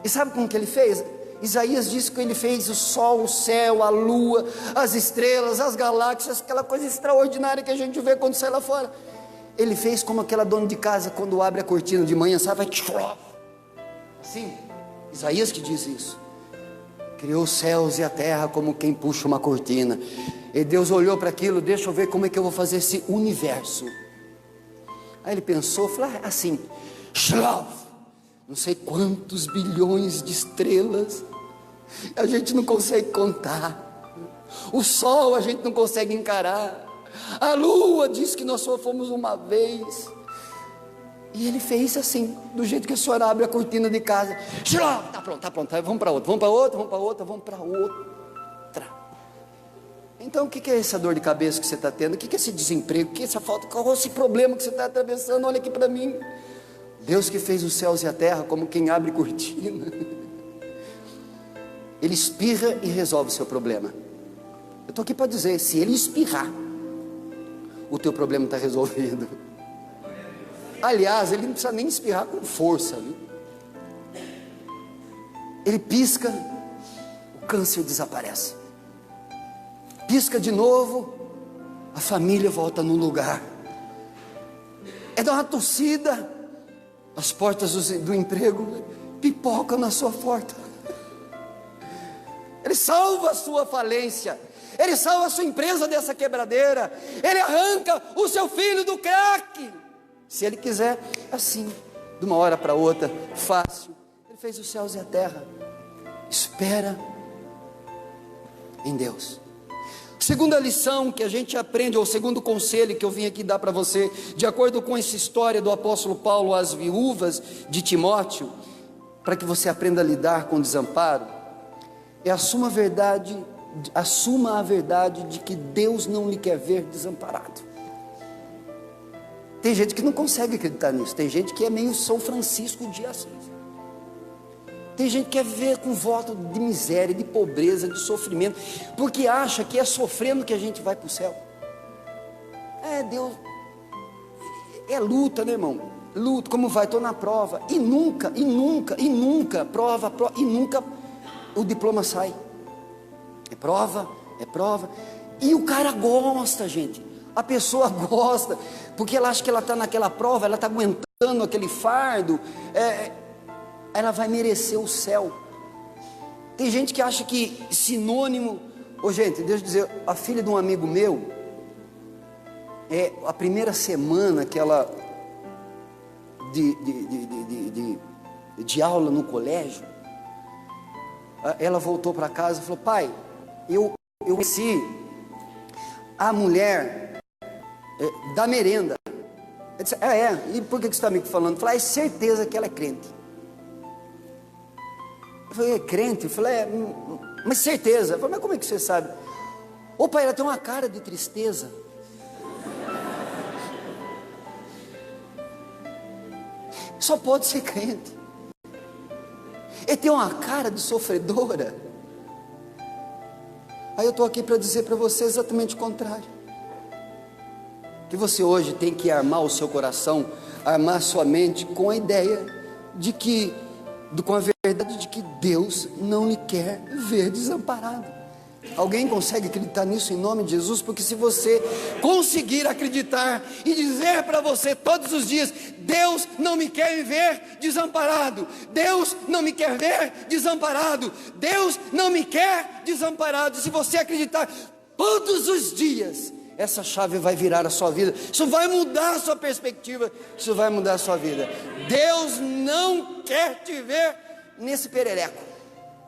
E sabe como que ele fez? Isaías disse que ele fez o sol, o céu, a lua, as estrelas, as galáxias, aquela coisa extraordinária que a gente vê quando sai lá fora. Ele fez como aquela dona de casa quando abre a cortina de manhã, sabe? Vai assim, Isaías que diz isso. Criou os céus e a terra como quem puxa uma cortina. E Deus olhou para aquilo, deixa eu ver como é que eu vou fazer esse universo. Aí ele pensou, falou assim, não sei quantos bilhões de estrelas, a gente não consegue contar. O sol a gente não consegue encarar. A lua diz que nós só fomos uma vez. E ele fez assim, do jeito que a senhora abre a cortina de casa. Tá pronto, vamos para outra. Então o que é essa dor de cabeça que você está tendo? O que é esse desemprego? O que é essa falta? Qual é esse problema que você está atravessando? Olha aqui para mim. Deus que fez os céus e a terra como quem abre cortina. Ele espirra e resolve o seu problema. Eu estou aqui para dizer, se ele espirrar, o teu problema está resolvido. Aliás, ele não precisa nem espirrar com força, viu? Ele pisca, o câncer desaparece. Pisca de novo, a família volta no lugar. É dar uma tossida, as portas do emprego pipocam na sua porta. Ele salva a sua falência, ele salva a sua empresa dessa quebradeira, ele arranca o seu filho do crack. Se ele quiser, assim, de uma hora para outra, fácil. Ele fez os céus e a terra. Espera em Deus. Segunda lição que a gente aprende, ou segundo conselho que eu vim aqui dar para você, de acordo com essa história do apóstolo Paulo às viúvas de Timóteo, para que você aprenda a lidar com o desamparo, é assuma a verdade de que Deus não lhe quer ver desamparado. Tem gente que não consegue acreditar nisso, tem gente que é meio São Francisco de Assis. Tem gente que quer viver com voto de miséria, de pobreza, de sofrimento, porque acha que é sofrendo que a gente vai para o céu. Deus, é luta, né, irmão? Luta, como vai? Estou na prova, e nunca, prova, e nunca o diploma sai. É prova, é prova. E o cara gosta, gente. A pessoa gosta, porque ela acha que ela está naquela prova, ela está aguentando aquele fardo, ela vai merecer o céu. Tem gente que acha que sinônimo... gente, deixa eu dizer, a filha de um amigo meu, a primeira semana que ela de aula no colégio, ela voltou para casa e falou: pai, eu conheci a mulher da merenda. Eu disse: e por que você está me falando? Eu falei: é certeza que ela é crente. Eu falei: é crente? Eu falei: mas certeza. Eu falei: mas como é que você sabe? Ô pai, ela tem uma cara de tristeza. Só pode ser crente. Ele tem uma cara de sofredora. Aí eu estou aqui para dizer para você exatamente o contrário. Que você hoje tem que armar o seu coração, armar a sua mente com a ideia de que, com a verdade de que Deus não lhe quer ver desamparado. Alguém consegue acreditar nisso em nome de Jesus? Porque se você conseguir acreditar e dizer para você todos os dias: Deus não me quer me ver desamparado, Deus não me quer ver desamparado, Deus não me quer desamparado. Se você acreditar todos os dias, essa chave vai virar a sua vida. Isso vai mudar a sua perspectiva, isso vai mudar a sua vida. Deus não quer te ver nesse perereco.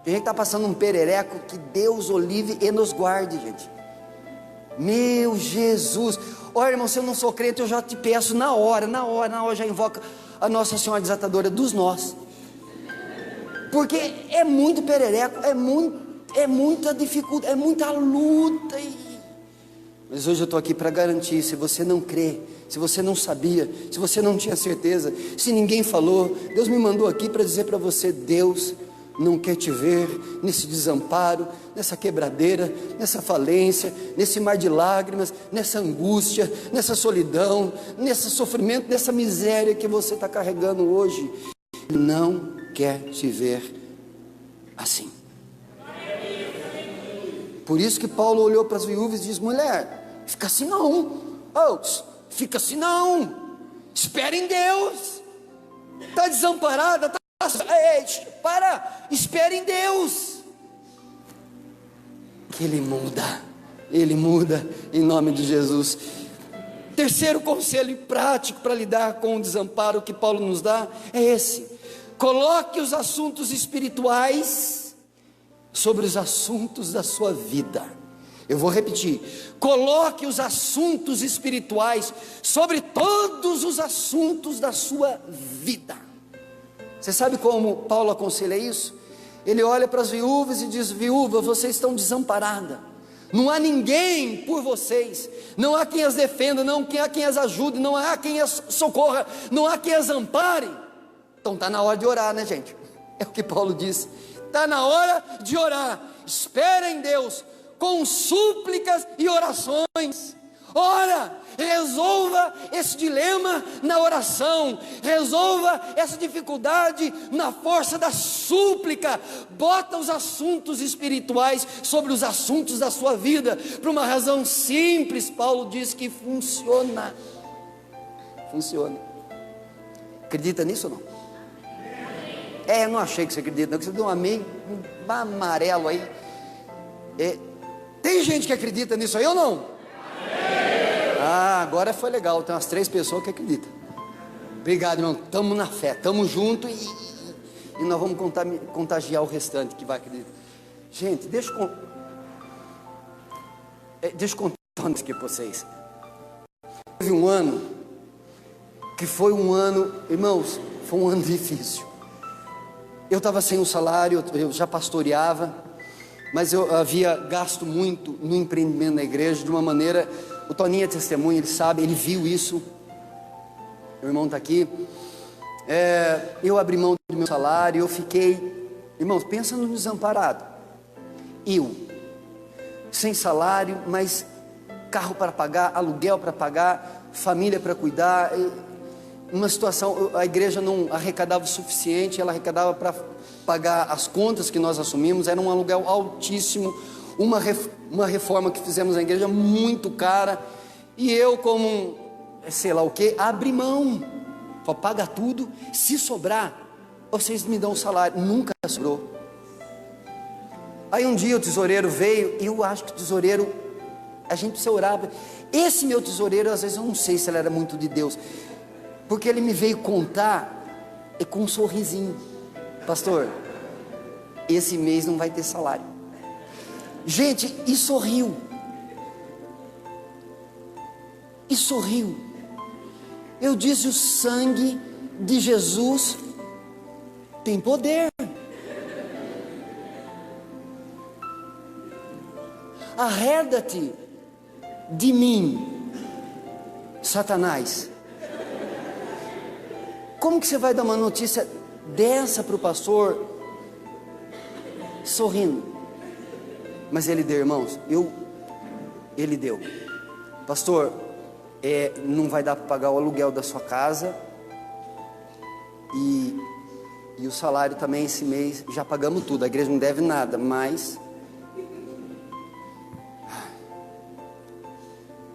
Tem gente que está passando um perereco, que Deus o livre e nos guarde, gente. Meu Jesus. Olha, irmão, se eu não sou crente, eu já te peço na hora, já invoca a Nossa Senhora Desatadora dos nós. Porque é muito perereco, é muita dificuldade, é muita luta. Mas hoje eu estou aqui para garantir: se você não crê, se você não sabia, se você não tinha certeza, se ninguém falou, Deus me mandou aqui para dizer para você: Deus não quer te ver nesse desamparo, nessa quebradeira, nessa falência, nesse mar de lágrimas, nessa angústia, nessa solidão, nesse sofrimento, nessa miséria que você está carregando hoje. Ele não quer te ver assim. Por isso que Paulo olhou para as viúvas e diz: mulher, fica assim não, fica assim não, espera em Deus. Está desamparada, espere em Deus, que Ele muda em nome de Jesus. Terceiro conselho prático para lidar com o desamparo que Paulo nos dá é esse: coloque os assuntos espirituais sobre os assuntos da sua vida. Eu vou repetir: coloque os assuntos espirituais sobre todos os assuntos da sua vida. Você sabe como Paulo aconselha isso? Ele olha para as viúvas e diz: viúva, vocês estão desamparadas, não há ninguém por vocês, não há quem as defenda, não há quem as ajude, não há quem as socorra, não há quem as ampare. Então está na hora de orar, né, gente? É o que Paulo diz: está na hora de orar. Espera em Deus com súplicas e orações. Ora, resolva esse dilema na oração, resolva essa dificuldade na força da súplica. Bota os assuntos espirituais sobre os assuntos da sua vida, por uma razão simples. Paulo diz que funciona. Acredita nisso ou não? Eu não achei que você acredita, não, que você deu um amém amarelo aí. Tem gente que acredita nisso aí ou não? Agora foi legal, tem umas 3 pessoas que acreditam. Obrigado, irmão, estamos na fé, estamos juntos e nós vamos contagiar o restante que vai acreditar. Gente, deixa eu contar aqui para vocês. Teve um ano que foi um ano, irmãos, foi um ano difícil. Eu estava sem o salário, eu já pastoreava, mas eu havia gasto muito no empreendimento da igreja, de uma maneira... O Toninho é testemunha, ele sabe, ele viu isso. Meu irmão está aqui. Eu abri mão do meu salário, eu fiquei... Irmãos, pensa no desamparado. Eu, sem salário, mas carro para pagar, aluguel para pagar, família para cuidar. uma situação, a igreja não arrecadava o suficiente, ela arrecadava para pagar as contas que nós assumimos, era um aluguel altíssimo, uma reforma que fizemos na igreja muito cara, e eu como, sei lá o que, abri mão, paga tudo, se sobrar, vocês me dão o salário, nunca sobrou. Aí um dia o tesoureiro veio, e eu acho que o tesoureiro, a gente precisa orar, esse meu tesoureiro, às vezes eu não sei se ele era muito de Deus, porque ele me veio contar, e com um sorrisinho, pastor, esse mês não vai ter salário, gente, e sorriu, eu disse, o sangue de Jesus tem poder, arreda-te de mim, Satanás. Como que você vai dar uma notícia dessa para o pastor, sorrindo? Mas ele deu, irmãos, ele deu, pastor, não vai dar para pagar o aluguel da sua casa, e o salário também esse mês, já pagamos tudo, a igreja não deve nada, mas...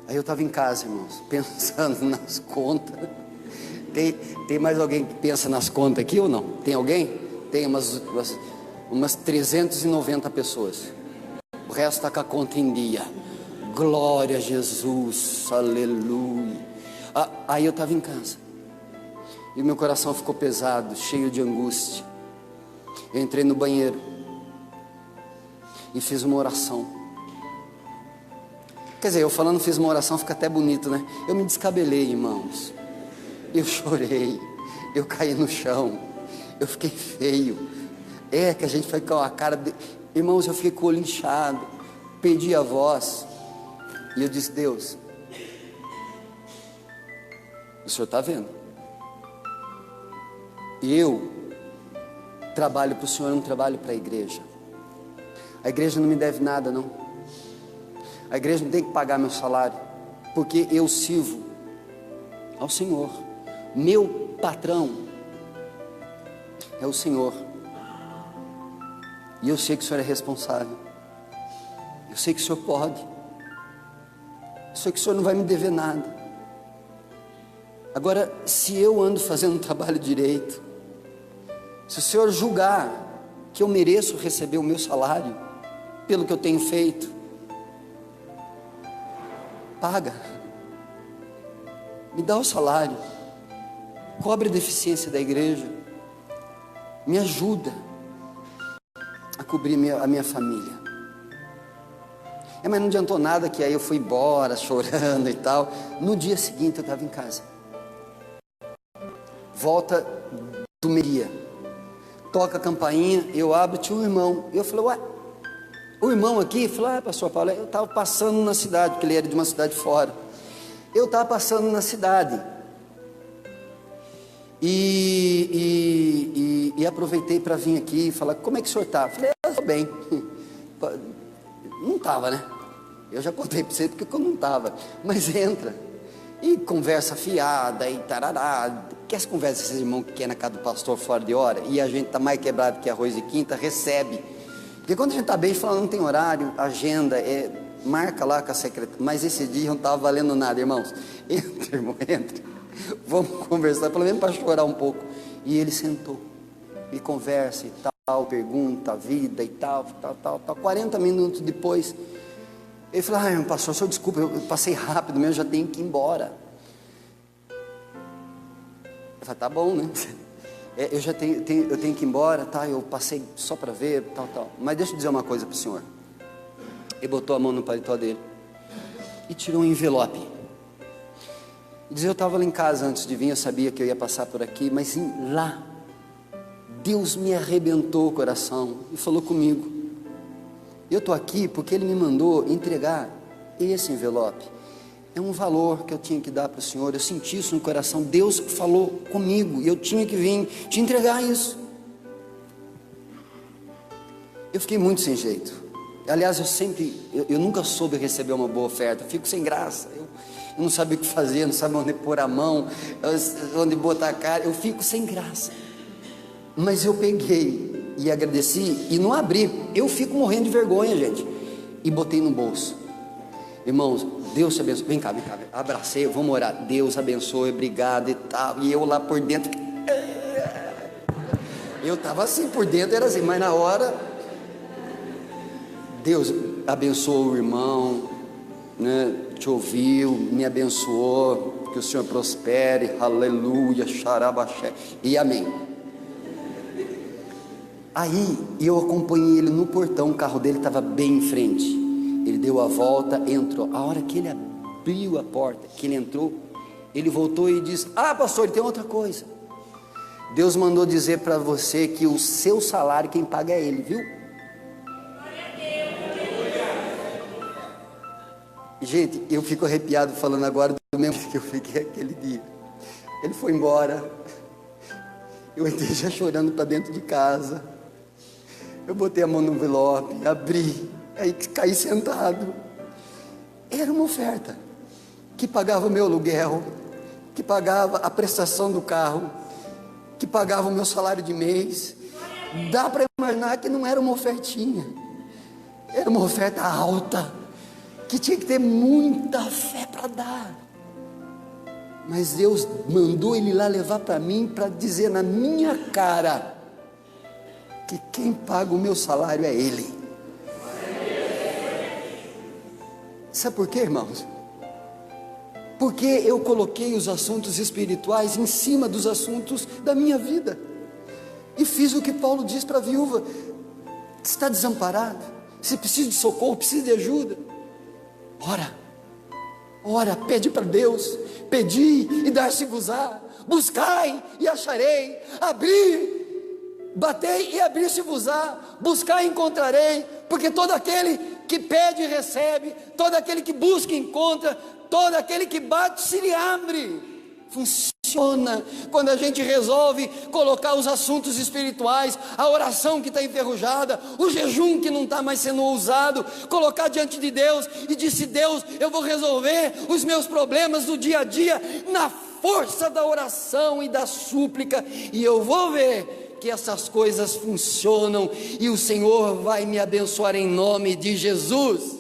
Aí eu estava em casa, irmãos, pensando nas contas. Tem mais alguém que pensa nas contas aqui ou não? Tem alguém? Tem umas 390 pessoas. O resto está com a conta em dia. Glória a Jesus, aleluia. Aí eu estava em casa. E o meu coração ficou pesado, cheio de angústia. Eu entrei no banheiro e fiz uma oração. Quer dizer, eu falando fiz uma oração, fica até bonito, né? Eu me descabelei, irmãos. Eu chorei, eu caí no chão, eu fiquei feio. Que a gente foi com a cara de... Irmãos, eu fiquei com o olho inchado, perdi a voz. E eu disse, Deus, o Senhor está vendo? Eu trabalho para o Senhor, eu não trabalho para a igreja. A igreja não me deve nada, não. A igreja não tem que pagar meu salário, porque eu sirvo ao Senhor. Meu patrão é o Senhor, e eu sei que o Senhor é responsável, eu sei que o Senhor pode, eu sei que o Senhor não vai me dever nada. Agora, se eu ando fazendo um trabalho direito, se o Senhor julgar que eu mereço receber o meu salário pelo que eu tenho feito, paga, me dá o salário, cobre a deficiência da igreja, me ajuda a cobrir a minha família. Mas não adiantou nada, que aí eu fui embora chorando e tal. No dia seguinte eu estava em casa, volta do meio-dia, toca a campainha, eu abro, tinha um irmão, e eu falei, ué, o irmão aqui falou, pastor Paulo, eu estava passando na cidade, porque ele era de uma cidade fora. Eu estava passando na cidade e aproveitei para vir aqui e falar, como é que o senhor está? Falei, eu estou bem. Não estava, né? Eu já contei para você porque eu não estava. Mas entra e conversa fiada e tarará. Que as conversas desses irmãos que querem na casa do pastor fora de hora, e a gente está mais quebrado que arroz de quinta, recebe. Porque quando a gente está bem, a gente fala, não tem horário, agenda, marca lá com a secretária. Mas esse dia não estava valendo nada, irmãos. Entra, irmão, entra. Vamos conversar, pelo menos para chorar um pouco. E ele sentou, e conversa e tal, pergunta a vida e tal. 40 minutos depois, ele falou, pastor, senhor, desculpa, eu passei rápido mesmo, já tenho que ir embora. Eu falei, tá bom, né? Eu tenho que ir embora, tá? Eu passei só para ver, tal. Mas deixa eu dizer uma coisa para o senhor. Ele botou a mão no paletó dele e tirou um envelope. E diz, eu estava lá em casa antes de vir, eu sabia que eu ia passar por aqui, mas lá, Deus me arrebentou o coração e falou comigo. Eu estou aqui porque Ele me mandou entregar esse envelope. É um valor que eu tinha que dar para o Senhor. Eu senti isso no coração. Deus falou comigo e eu tinha que vir te entregar isso. Eu fiquei muito sem jeito. Aliás, eu nunca soube receber uma boa oferta. Eu fico sem graça. eu não sabia o que fazer, não sabia onde pôr a mão, onde botar a cara, eu fico sem graça. Mas eu peguei e agradeci e não abri, eu fico morrendo de vergonha, gente, e botei no bolso. Irmãos, Deus te abençoe, vem cá, abracei, vamos orar, Deus abençoe, obrigado e tal, e eu lá por dentro, eu estava assim, por dentro era assim, mas na hora, Deus abençoou o irmão, né, te ouviu, me abençoou, que o Senhor prospere, aleluia, xarabaxé, e amém. Aí eu acompanhei ele no portão, o carro dele estava bem em frente, ele deu a volta, entrou, a hora que ele abriu a porta, que ele entrou, ele voltou e disse, pastor, tem outra coisa, Deus mandou dizer para você que o seu salário quem paga é ele, viu? Gente, eu fico arrepiado falando agora do mesmo que eu fiquei aquele dia. Ele foi embora, eu entrei já chorando para dentro de casa, eu botei a mão no envelope, abri, aí caí sentado. Era uma oferta que pagava o meu aluguel, que pagava a prestação do carro, que pagava o meu salário de mês. Dá para imaginar que não era uma ofertinha, era uma oferta alta, que tinha que ter muita fé para dar. Mas Deus mandou ele lá levar para mim, para dizer na minha cara, que quem paga o meu salário é Ele. Sabe por quê, irmãos? Porque eu coloquei os assuntos espirituais em cima dos assuntos da minha vida, e fiz o que Paulo diz para a viúva: está desamparado, se precisa de socorro, precisa de ajuda, ora, pede para Deus, pedi e dar-se-vos-á, buscai e acharei, abri, batei e abrir-se-vos-á, buscai e encontrarei, porque todo aquele que pede recebe, todo aquele que busca encontra, todo aquele que bate se lhe abre. Funciona quando a gente resolve colocar os assuntos espirituais, a oração que está enferrujada, o jejum que não está mais sendo usado, colocar diante de Deus e disse: Deus, eu vou resolver os meus problemas do dia a dia na força da oração e da súplica, e eu vou ver que essas coisas funcionam, e o Senhor vai me abençoar em nome de Jesus.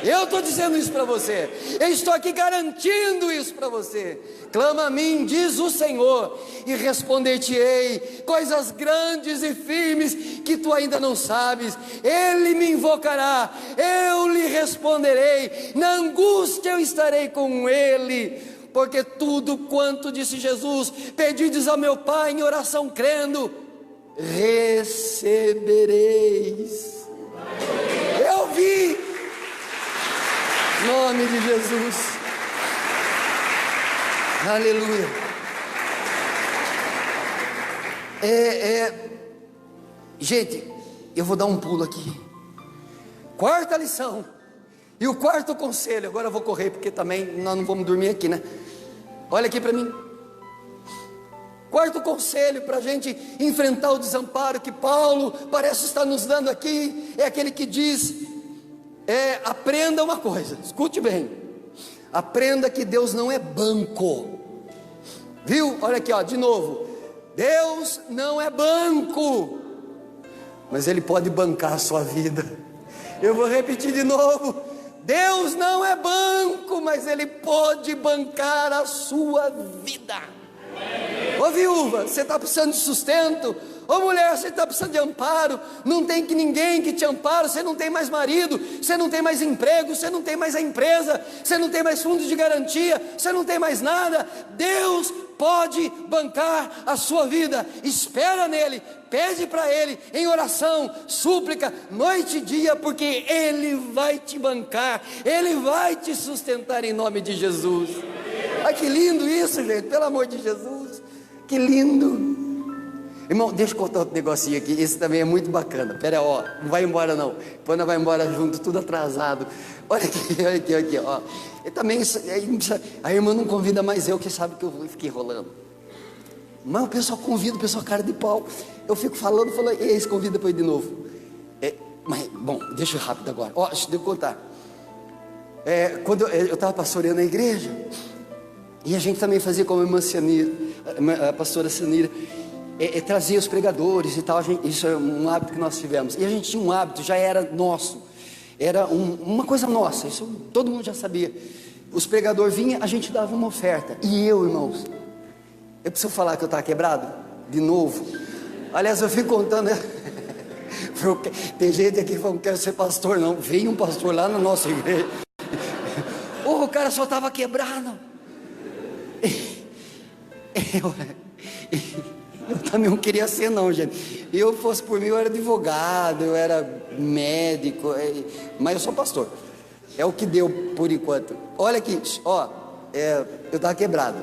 Eu estou dizendo isso para você, eu estou aqui garantindo isso para você. Clama a mim, diz o Senhor, e responder-te-ei coisas grandes e firmes que tu ainda não sabes. Ele me invocará, eu lhe responderei, na angústia eu estarei com ele. Porque tudo quanto, disse Jesus, pedides ao meu Pai em oração crendo, recebereis. Eu vi, em nome de Jesus, aleluia. Gente, eu vou dar um pulo aqui. Quarta lição e o quarto conselho. Agora eu vou correr, porque também nós não vamos dormir aqui, né? Olha aqui para mim. Quarto conselho para a gente enfrentar o desamparo que Paulo parece estar nos dando aqui, é aquele que diz: aprenda uma coisa, escute bem, aprenda que Deus não é banco, viu? Olha aqui, ó, de novo, Deus não é banco, mas Ele pode bancar a sua vida. Eu vou repetir de novo: Deus não é banco, mas Ele pode bancar a sua vida. Ô viúva, você está precisando de sustento? Ô mulher, você está precisando de amparo? Não tem ninguém que te ampare, você não tem mais marido, você não tem mais emprego, você não tem mais a empresa, você não tem mais fundos de garantia, você não tem mais nada. Deus pode bancar a sua vida. Espera nele, pede para Ele em oração, súplica, noite e dia, porque Ele vai te bancar, Ele vai te sustentar em nome de Jesus. Ai, que lindo isso, gente, pelo amor de Jesus, que lindo. Irmão, deixa eu contar outro negocinho aqui, esse também é muito bacana. Pera, ó, não vai embora não, depois nós vai embora junto, tudo atrasado. Olha aqui, ó. Eu também, a irmã não convida mais eu, que sabe que eu fiquei enrolando. Mas o pessoal convida, o pessoal cara de pau. Eu fico falando, e eles convidam depois de novo. Mas, bom, deixa eu rápido agora. Ó, deixa eu contar. Quando eu estava pastoreando a igreja, e a gente também fazia como a irmã Cianira, a pastora Cianira, trazia os pregadores e tal. Isso é um hábito que nós tivemos. E a gente tinha um hábito, já era nosso, era uma coisa nossa, isso todo mundo já sabia. Os pregadores vinham, a gente dava uma oferta. E eu, irmãos, eu preciso falar que eu estava quebrado? De novo. Aliás, eu fico contando. Tem gente aqui que fala, não quero ser pastor não. Veio um pastor lá na nossa igreja. O cara só estava quebrado. Eu também não queria ser não, gente. Eu fosse por mim, eu era advogado, eu era médico, mas eu sou pastor. É o que deu por enquanto. Olha aqui, ó, eu estava quebrado.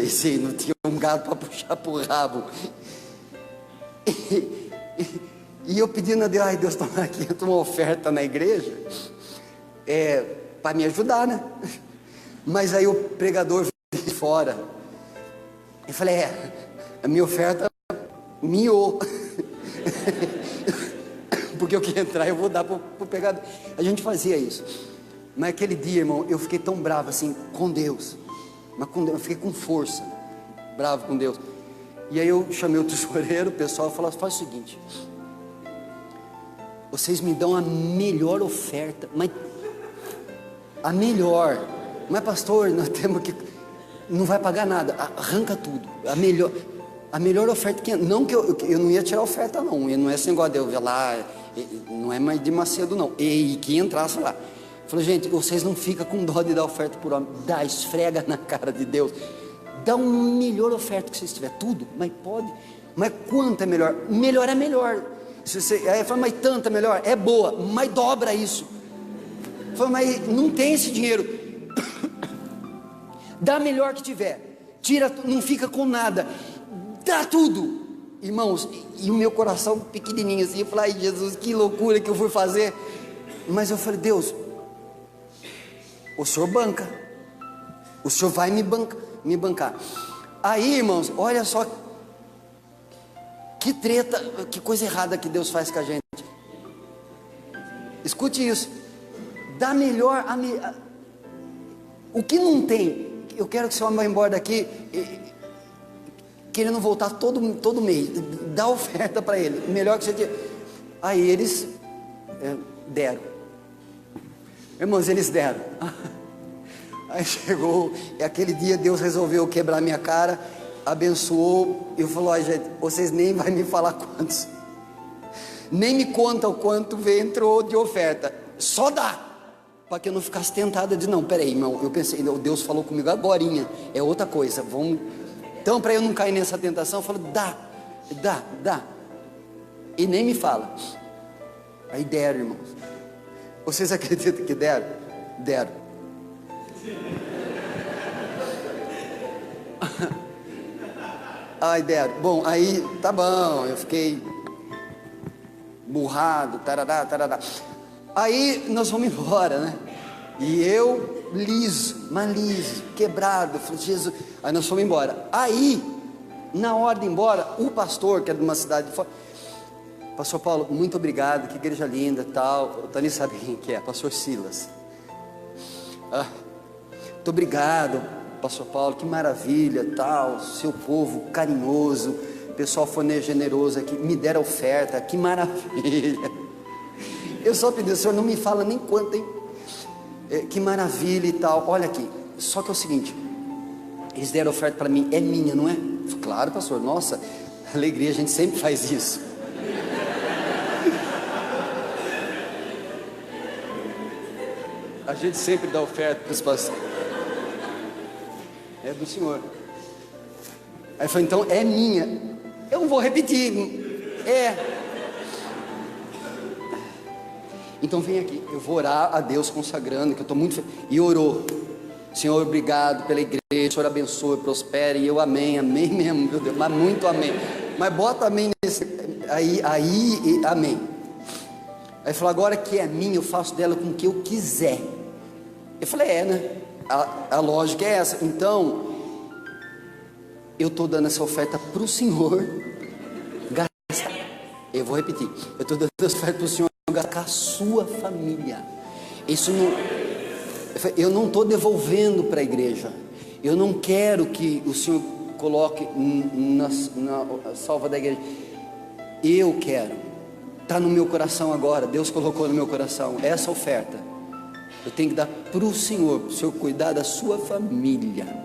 Sim, não tinha um gato para puxar pro rabo. E eu pedindo a Deus, ai Deus, toma aqui uma oferta na igreja, para me ajudar, né? Mas aí o pregador veio de fora. Eu falei, a minha oferta miou. Porque eu queria entrar, eu vou dar pro pregador. A gente fazia isso. Mas aquele dia, irmão, eu fiquei tão bravo assim com Deus. Mas com Deus, eu fiquei com força, bravo com Deus. E aí eu chamei o tesoureiro, o pessoal falou, faz o seguinte, vocês me dão a melhor oferta, mas a melhor, mas pastor, nós temos que, não vai pagar nada, arranca tudo, a melhor oferta que, não que eu não ia tirar a oferta não, não é esse negócio de eu ver lá, não é mais de Macedo não, e que entrasse lá. Falei, gente, vocês não ficam com dó de dar oferta por homem, dá, esfrega na cara de Deus, dá uma melhor oferta que vocês tiverem, tudo, mas pode, mas quanto é melhor? Melhor é melhor. Aí eu falei, mas tanto é melhor? É boa, mas dobra isso. Eu falei, mas não tem esse dinheiro. Dá melhor que tiver, tira, não fica com nada, dá tudo. Irmãos, e o meu coração pequenininho assim, eu falei, ai Jesus, que loucura que eu fui fazer. Mas eu falei, Deus, o Senhor banca, o Senhor vai me bancar. Aí, irmãos, olha só que treta, que coisa errada que Deus faz com a gente. Escute isso. Dá melhor o que não tem. Eu quero que esse homem vá embora daqui querendo voltar todo mês. Dá oferta para ele, melhor que você tinha. Aí eles deram. Irmãos, eles deram. Aí chegou, e aquele dia Deus resolveu quebrar minha cara, abençoou, e falou, ai gente, vocês nem vai me falar quantos, nem me conta o quanto entrou de oferta, só dá, para que eu não ficasse tentado de não, peraí irmão, eu pensei, Deus falou comigo agorinha, é outra coisa, vamos, então para eu não cair nessa tentação, eu falo, dá, e nem me fala. Aí deram, irmãos, vocês acreditam que deram? Deram. Ai, deram. Bom, aí tá bom, eu fiquei burrado, tarará. Aí nós vamos embora, né? E eu liso, quebrado, falei, Jesus. Aí nós fomos embora. Aí, na hora de ir embora, o pastor, que é de uma cidade de fora, pastor Paulo, muito obrigado, que igreja linda, tal. O Tani sabe quem que é, pastor Silas. Muito obrigado, pastor Paulo, que maravilha, tal, seu povo carinhoso, pessoal foi generoso aqui, me deram oferta, que maravilha. Eu só pedi, o senhor não me fala nem quanto, hein? Que maravilha e tal. Olha aqui, só que é o seguinte, eles deram oferta para mim, é minha, não é? Claro, pastor, nossa, alegria, a gente sempre faz isso. A gente sempre dá oferta para os pastores. É do Senhor. Aí falou, então é minha. Eu não vou repetir. Então vem aqui, eu vou orar a Deus consagrando, que eu estou muito feliz. E orou, Senhor, obrigado pela igreja, o Senhor abençoe, prospere. E eu amém mesmo, meu Deus, mas muito amém. Mas bota amém nesse, aí, amém. Aí falou, agora que é minha, eu faço dela com o que eu quiser. Eu falei, né? A lógica é essa. Então, eu estou dando essa oferta para o Senhor gastar. Eu vou repetir, eu estou dando essa oferta para o Senhor gastar com a sua família. Isso não... Eu não estou devolvendo para a igreja. Eu não quero que o Senhor coloque na salva da igreja. Eu quero. Está no meu coração agora. Deus colocou no meu coração essa oferta. Eu tenho que dar para o Senhor cuidar da sua família.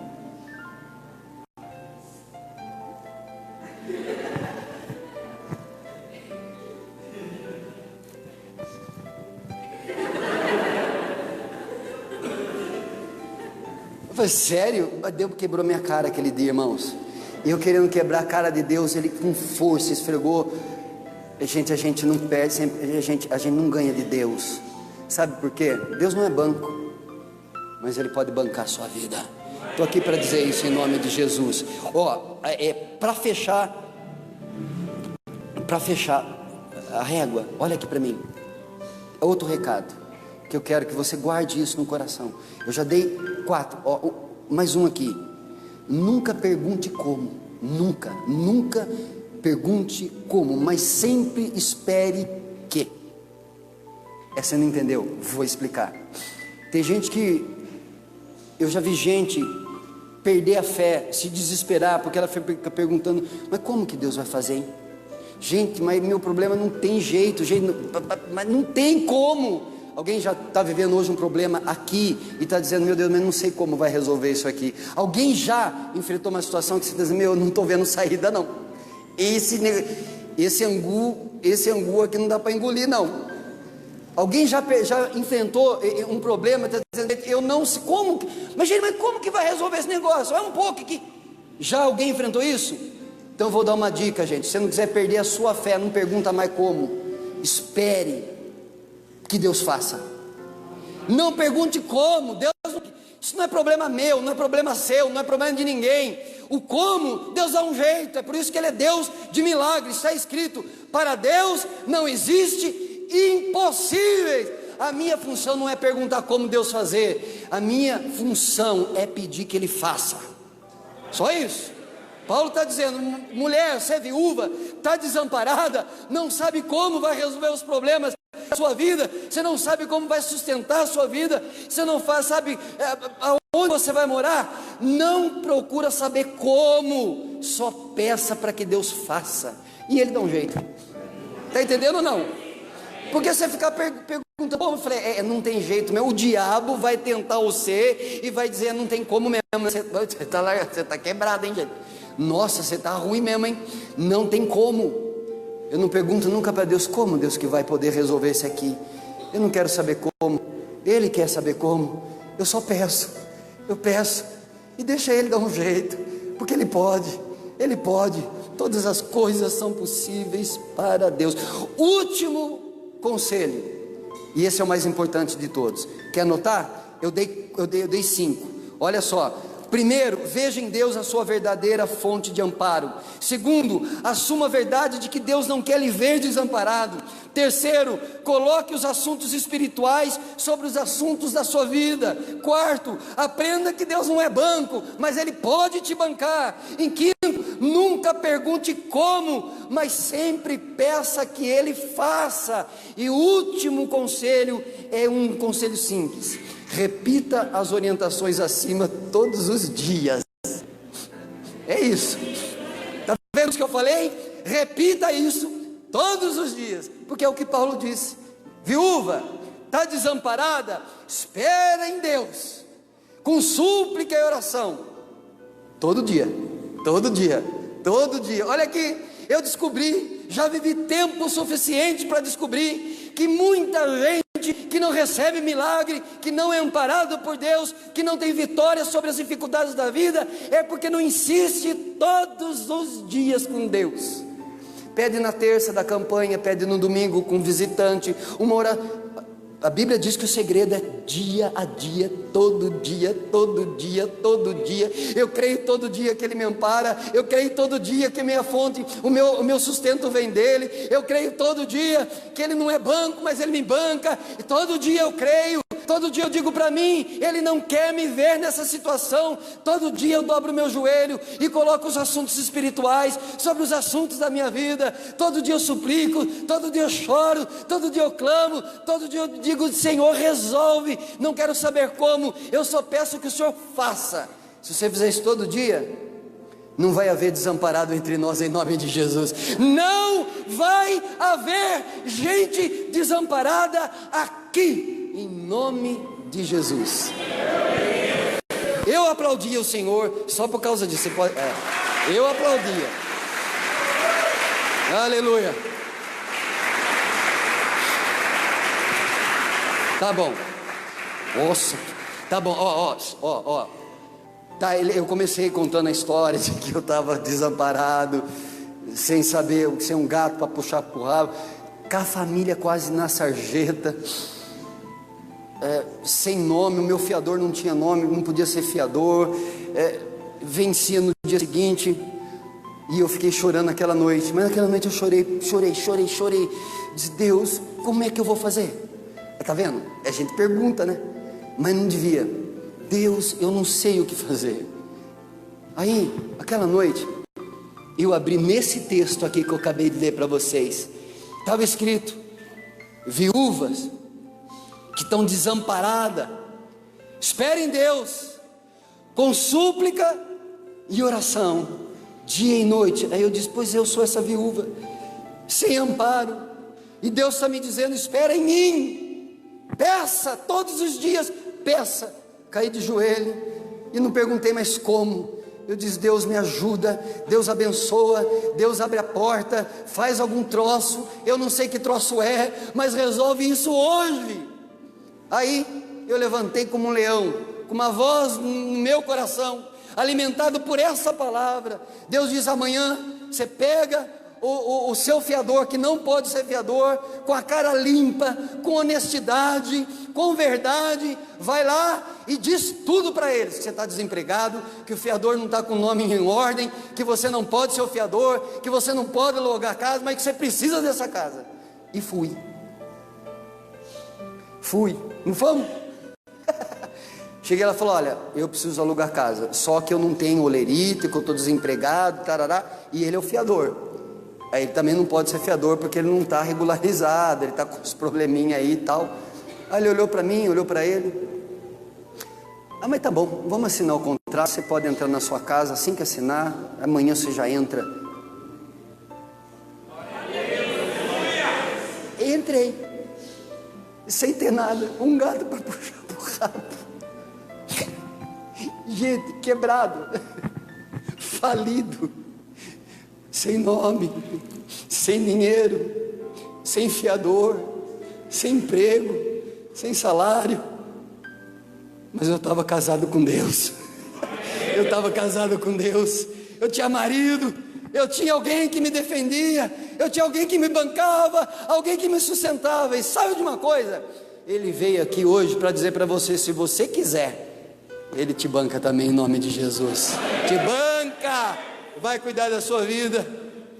Eu falei, sério? Deus quebrou minha cara aquele dia, irmãos. E eu querendo quebrar a cara de Deus, Ele com força esfregou. A gente não perde, a gente não ganha de Deus. Sabe por quê? Deus não é banco, mas Ele pode bancar a sua vida. Estou aqui para dizer isso em nome de Jesus. Para fechar a régua, olha aqui para mim. Outro recado, que eu quero que você guarde isso no coração. Eu já dei 4, mais um aqui. Nunca pergunte como, nunca pergunte como, mas sempre espere que. Essa não entendeu? Vou explicar. Tem gente que, eu já vi gente perder a fé, se desesperar, porque ela fica perguntando, mas como que Deus vai fazer, hein? Gente, mas meu problema não tem jeito, mas não tem como. Alguém já está vivendo hoje um problema aqui e está dizendo, meu Deus, mas não sei como vai resolver isso aqui. Alguém já enfrentou uma situação que você diz, eu não estou vendo saída não. Esse angu aqui não dá para engolir não. Alguém já enfrentou um problema, está dizendo, eu não sei como, mas como que vai resolver esse negócio? É um pouco aqui. Já alguém enfrentou isso? Então eu vou dar uma dica, gente. Se você não quiser perder a sua fé, não pergunta mais como. Espere que Deus faça. Não pergunte como. Isso não é problema meu, não é problema seu, não é problema de ninguém. O como, Deus dá um jeito. É por isso que Ele é Deus de milagres. Está escrito, para Deus não existe impossíveis. A minha função não é perguntar como Deus fazer. A minha função é pedir que Ele faça. Só isso. Paulo está dizendo, mulher, você é viúva, está desamparada, não sabe como vai resolver os problemas da sua vida, você não sabe como vai sustentar a sua vida, você não sabe aonde você vai morar, não procura saber como, só peça para que Deus faça, e Ele dá um jeito. Está entendendo ou não? Porque você ficar perguntando, eu falei, não tem jeito mesmo, o diabo vai tentar você e vai dizer, não tem como mesmo, você está quebrado, hein, gente? Nossa, você está ruim mesmo, hein? Não tem como. Eu não pergunto nunca para Deus, como Deus que vai poder resolver isso aqui? Eu não quero saber como, Ele quer saber como. Eu só peço, e deixa Ele dar um jeito, porque Ele pode, todas as coisas são possíveis para Deus. Último conselho, e esse é o mais importante de todos. Quer anotar? Eu dei 5, olha só. Primeiro, veja em Deus a sua verdadeira fonte de amparo. Segundo, assuma a verdade de que Deus não quer lhe ver desamparado. Terceiro, coloque os assuntos espirituais sobre os assuntos da sua vida. Quarto, aprenda que Deus não é banco, mas Ele pode te bancar. Em quinto, nunca pergunte como, mas sempre peça que Ele faça. E o último conselho é um conselho simples. Repita as orientações acima todos os dias. É isso. Está vendo o que eu falei? Repita isso todos os dias, porque é o que Paulo disse. Viúva, está desamparada? Espera em Deus, com súplica e oração. Todo dia. Olha aqui, eu descobri, já vivi tempo suficiente para descobrir que muita gente que não recebe milagre, que não é amparado por Deus, que não tem vitória sobre as dificuldades da vida, é porque não insiste todos os dias com Deus. Pede na terça da campanha, pede no domingo com visitante, uma hora. A Bíblia diz que o segredo é dia a dia, todo dia. Eu creio todo dia que Ele me ampara, eu creio todo dia que minha fonte, o meu sustento vem dEle, eu creio todo dia que Ele não é banco, mas Ele me banca, e todo dia eu creio, todo dia eu digo para mim, Ele não quer me ver nessa situação. Todo dia eu dobro o meu joelho e coloco os assuntos espirituais sobre os assuntos da minha vida. Todo dia eu suplico, todo dia eu choro, todo dia eu clamo, todo dia eu digo: Senhor, resolve. Não quero saber como, eu só peço que o Senhor faça. Se você fizer isso todo dia, não vai haver desamparado entre nós, em nome de Jesus. Não vai haver gente desamparada aqui, em nome de Jesus. Eu aplaudia o Senhor só por causa disso. Eu aplaudia. Aleluia. Tá bom. Nossa. Tá bom. Ó. Tá, eu comecei contando a história de que eu estava desamparado, sem saber, sem um gato para puxar pro rabo, com a família quase na sarjeta, sem nome. O meu fiador não tinha nome, não podia ser fiador, vencia no dia seguinte, e eu fiquei chorando aquela noite. Mas naquela noite eu chorei. Disse: Deus, como é que eu vou fazer? Tá vendo? A gente pergunta, né? Mas não devia. Deus, eu não sei o que fazer. Aí, aquela noite, eu abri nesse texto aqui que eu acabei de ler para vocês. Estava escrito: viúvas que estão desamparadas, esperem em Deus, com súplica e oração, dia e noite. Aí eu disse: pois eu sou essa viúva, sem amparo, e Deus está me dizendo: espera em mim, peça todos os dias, peça. Caí de joelho e não perguntei mais como. Eu disse: Deus me ajuda, Deus abençoa, Deus abre a porta, faz algum troço. Eu não sei que troço é, mas resolve isso hoje. Aí eu levantei como um leão, com uma voz no meu coração, alimentado por essa palavra. Deus diz: amanhã você pega o seu fiador, que não pode ser fiador, com a cara limpa, com honestidade, com verdade, vai lá e diz tudo para eles: que você está desempregado, que o fiador não está com o nome em ordem, que você não pode ser o fiador, que você não pode alugar a casa, mas que você precisa dessa casa. E fui, não fomos? Cheguei lá e falei: olha, eu preciso alugar casa, só que eu não tenho olerite, que eu estou desempregado, tarará, e ele é o fiador. Aí ele também não pode ser fiador, porque ele não está regularizado, ele está com os probleminha aí e tal. Aí ele olhou para mim, olhou para ele: ah, mas tá bom, vamos assinar o contrato, você pode entrar na sua casa assim que assinar, amanhã você já entra. E entrei, sem ter nada, um gato para puxar pro rabo, gente, quebrado, falido, sem nome, sem dinheiro, sem fiador, sem emprego, sem salário. Mas eu estava casado com Deus. Eu estava casado com Deus. Eu tinha marido, eu tinha alguém que me defendia, eu tinha alguém que me bancava, alguém que me sustentava. E sabe de uma coisa? Ele veio aqui hoje para dizer para você: se você quiser, Ele te banca também, em nome de Jesus. Te banca, vai cuidar da sua vida.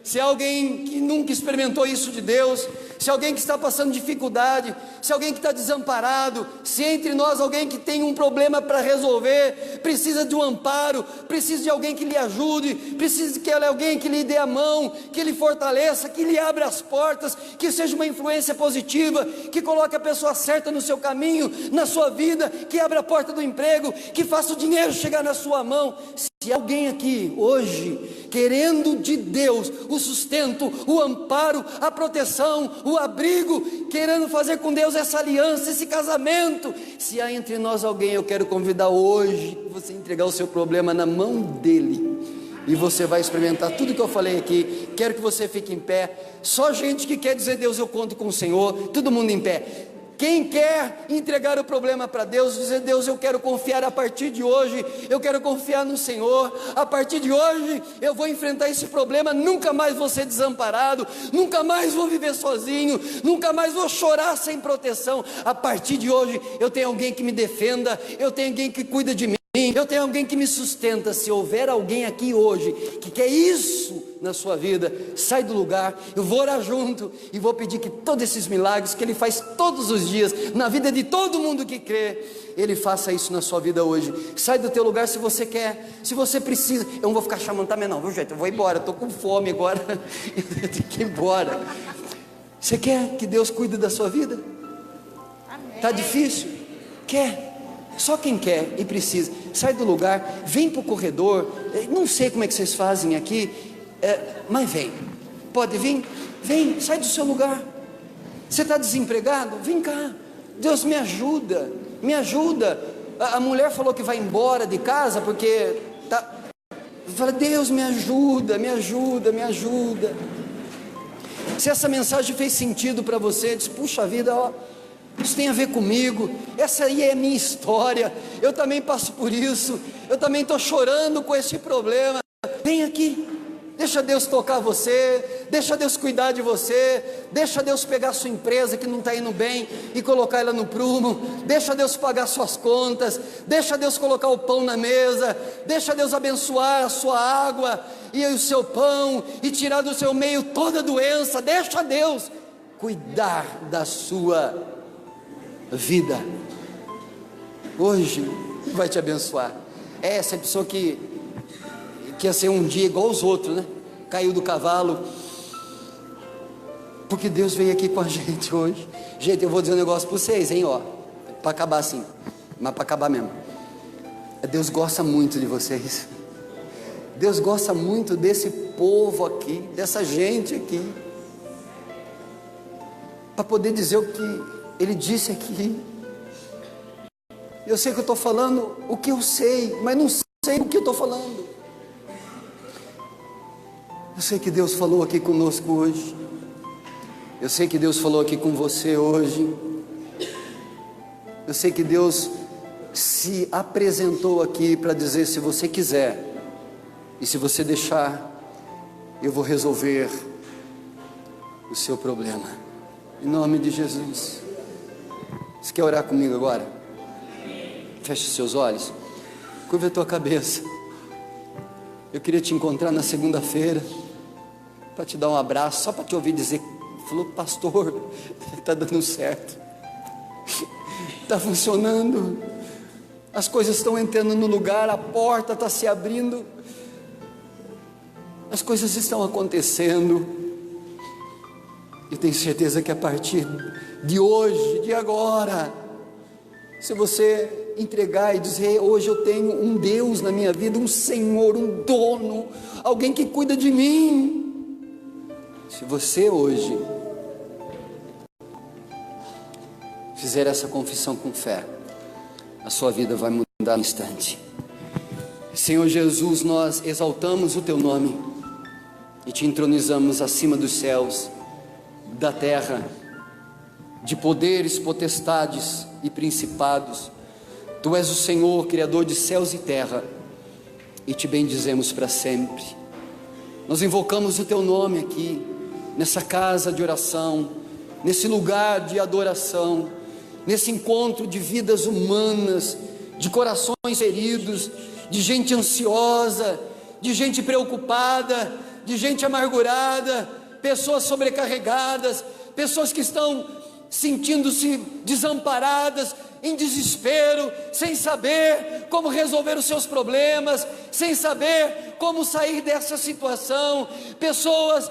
Se alguém que nunca experimentou isso de Deus, se alguém que está passando dificuldade, se alguém que está desamparado, se entre nós alguém que tem um problema para resolver, precisa de um amparo, precisa de alguém que lhe ajude, precisa de alguém que lhe dê a mão, que lhe fortaleça, que lhe abra as portas, que seja uma influência positiva, que coloque a pessoa certa no seu caminho, na sua vida, que abra a porta do emprego, que faça o dinheiro chegar na sua mão. Se alguém aqui hoje, querendo de Deus o sustento, o amparo, a proteção, o abrigo, querendo fazer com Deus essa aliança, esse casamento, se há entre nós alguém, eu quero convidar hoje você entregar o seu problema na mão dele, e você vai experimentar tudo que eu falei aqui. Quero que você fique em pé. Só gente que quer dizer: Deus, eu conto com o Senhor. Todo mundo em pé. Quem quer entregar o problema para Deus, dizer: Deus, eu quero confiar a partir de hoje, eu quero confiar no Senhor, a partir de hoje eu vou enfrentar esse problema, nunca mais vou ser desamparado, nunca mais vou viver sozinho, nunca mais vou chorar sem proteção. A partir de hoje eu tenho alguém que me defenda, eu tenho alguém que cuida de mim, eu tenho alguém que me sustenta. Se houver alguém aqui hoje que quer isso, na sua vida. Sai do lugar, eu vou orar junto e vou pedir que todos esses milagres que Ele faz todos os dias, na vida de todo mundo que crê, Ele faça isso na sua vida hoje. Sai do teu lugar se você quer, se você precisa. Eu não vou ficar chamando também não, viu gente? Eu vou embora, estou com fome agora, eu tenho que ir embora. Você quer que Deus cuide da sua vida? Está difícil? Quer? Só quem quer e precisa, sai do lugar, vem para o corredor. Não sei como é que vocês fazem aqui, mas vem, pode vir, vem, sai do seu lugar. Você está desempregado? Vem cá, Deus me ajuda, me ajuda. A mulher falou que vai embora de casa porque fala, Deus me ajuda, me ajuda, me ajuda. Se essa mensagem fez sentido para você, diz, puxa vida, ó, isso tem a ver comigo, essa aí é a minha história, eu também passo por isso, eu também estou chorando com esse problema. Vem aqui, deixa Deus tocar você, deixa Deus cuidar de você, deixa Deus pegar sua empresa que não está indo bem e colocar ela no prumo, deixa Deus pagar suas contas, deixa Deus colocar o pão na mesa, deixa Deus abençoar a sua água e o seu pão e tirar do seu meio toda doença. Deixa Deus cuidar da sua vida. Hoje vai te abençoar. Essa pessoa que ia ser um dia igual aos outros, né? Caiu do cavalo, porque Deus veio aqui com a gente hoje. Gente, eu vou dizer um negócio para vocês, hein, ó, para acabar assim, mas para acabar mesmo. Deus gosta muito de vocês. Deus gosta muito desse povo aqui, dessa gente aqui, para poder dizer o que Ele disse aqui. Eu sei que eu estou falando o que eu sei, mas não sei o que eu estou falando. Eu sei que Deus falou aqui conosco hoje. Eu sei que Deus falou aqui com você hoje. Eu sei que Deus se apresentou aqui para dizer, se você quiser e se você deixar, eu vou resolver o seu problema, em nome de Jesus. Você quer orar comigo agora? Feche os seus olhos, curva a tua cabeça. Eu queria te encontrar na segunda-feira para te dar um abraço, só para te ouvir dizer, falou, pastor, está dando certo, está funcionando, as coisas estão entrando no lugar, a porta está se abrindo, as coisas estão acontecendo. Eu tenho certeza que a partir de hoje, de agora, se você entregar e dizer, hoje eu tenho um Deus na minha vida, um Senhor, um dono, alguém que cuida de mim. Se você hoje fizer essa confissão com fé, a sua vida vai mudar no instante. Senhor Jesus, nós exaltamos o teu nome e te entronizamos acima dos céus, da terra, de poderes, potestades e principados. Tu és o Senhor, Criador de céus e terra, e te bendizemos para sempre. Nós invocamos o teu nome aqui, nessa casa de oração, nesse lugar de adoração, nesse encontro de vidas humanas, de corações feridos, de gente ansiosa, de gente preocupada, de gente amargurada, pessoas sobrecarregadas, pessoas que estão sentindo-se desamparadas, em desespero, sem saber como resolver os seus problemas, sem saber como sair dessa situação, pessoas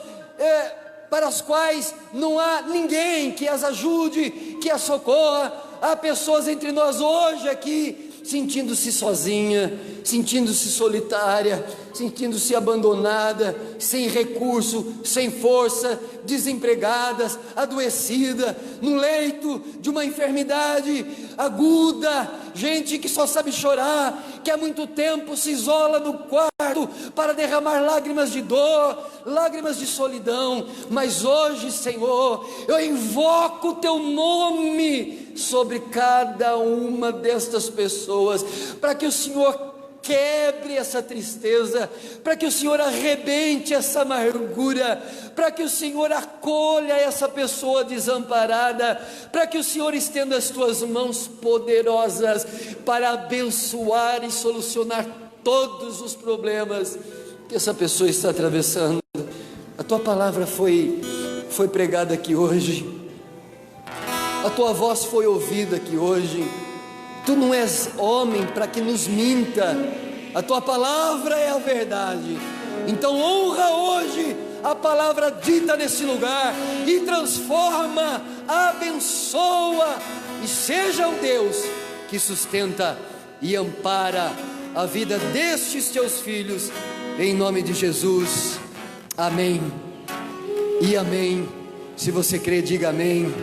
para as quais não há ninguém que as ajude, que as socorra. Há pessoas entre nós hoje aqui sentindo-se sozinha, sentindo-se solitária, sentindo-se abandonada, sem recurso, sem força, desempregadas, adoecida, no leito de uma enfermidade aguda, gente que só sabe chorar, que há muito tempo se isola no quarto para derramar lágrimas de dor, lágrimas de solidão. Mas hoje, Senhor, eu invoco o teu nome sobre cada uma destas pessoas, para que o Senhor quebre essa tristeza, para que o Senhor arrebente essa amargura, para que o Senhor acolha essa pessoa desamparada, para que o Senhor estenda as tuas mãos poderosas para abençoar e solucionar todos os problemas que essa pessoa está atravessando. A tua palavra foi pregada aqui hoje, a tua voz foi ouvida aqui hoje. Tu não és homem para que nos minta, a tua palavra é a verdade. Então honra hoje a palavra dita nesse lugar e transforma, abençoa e seja o Deus que sustenta e ampara a vida destes teus filhos, em nome de Jesus, amém e amém. Se você crê, diga amém,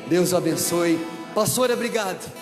Deus o abençoe. Pastor, obrigado.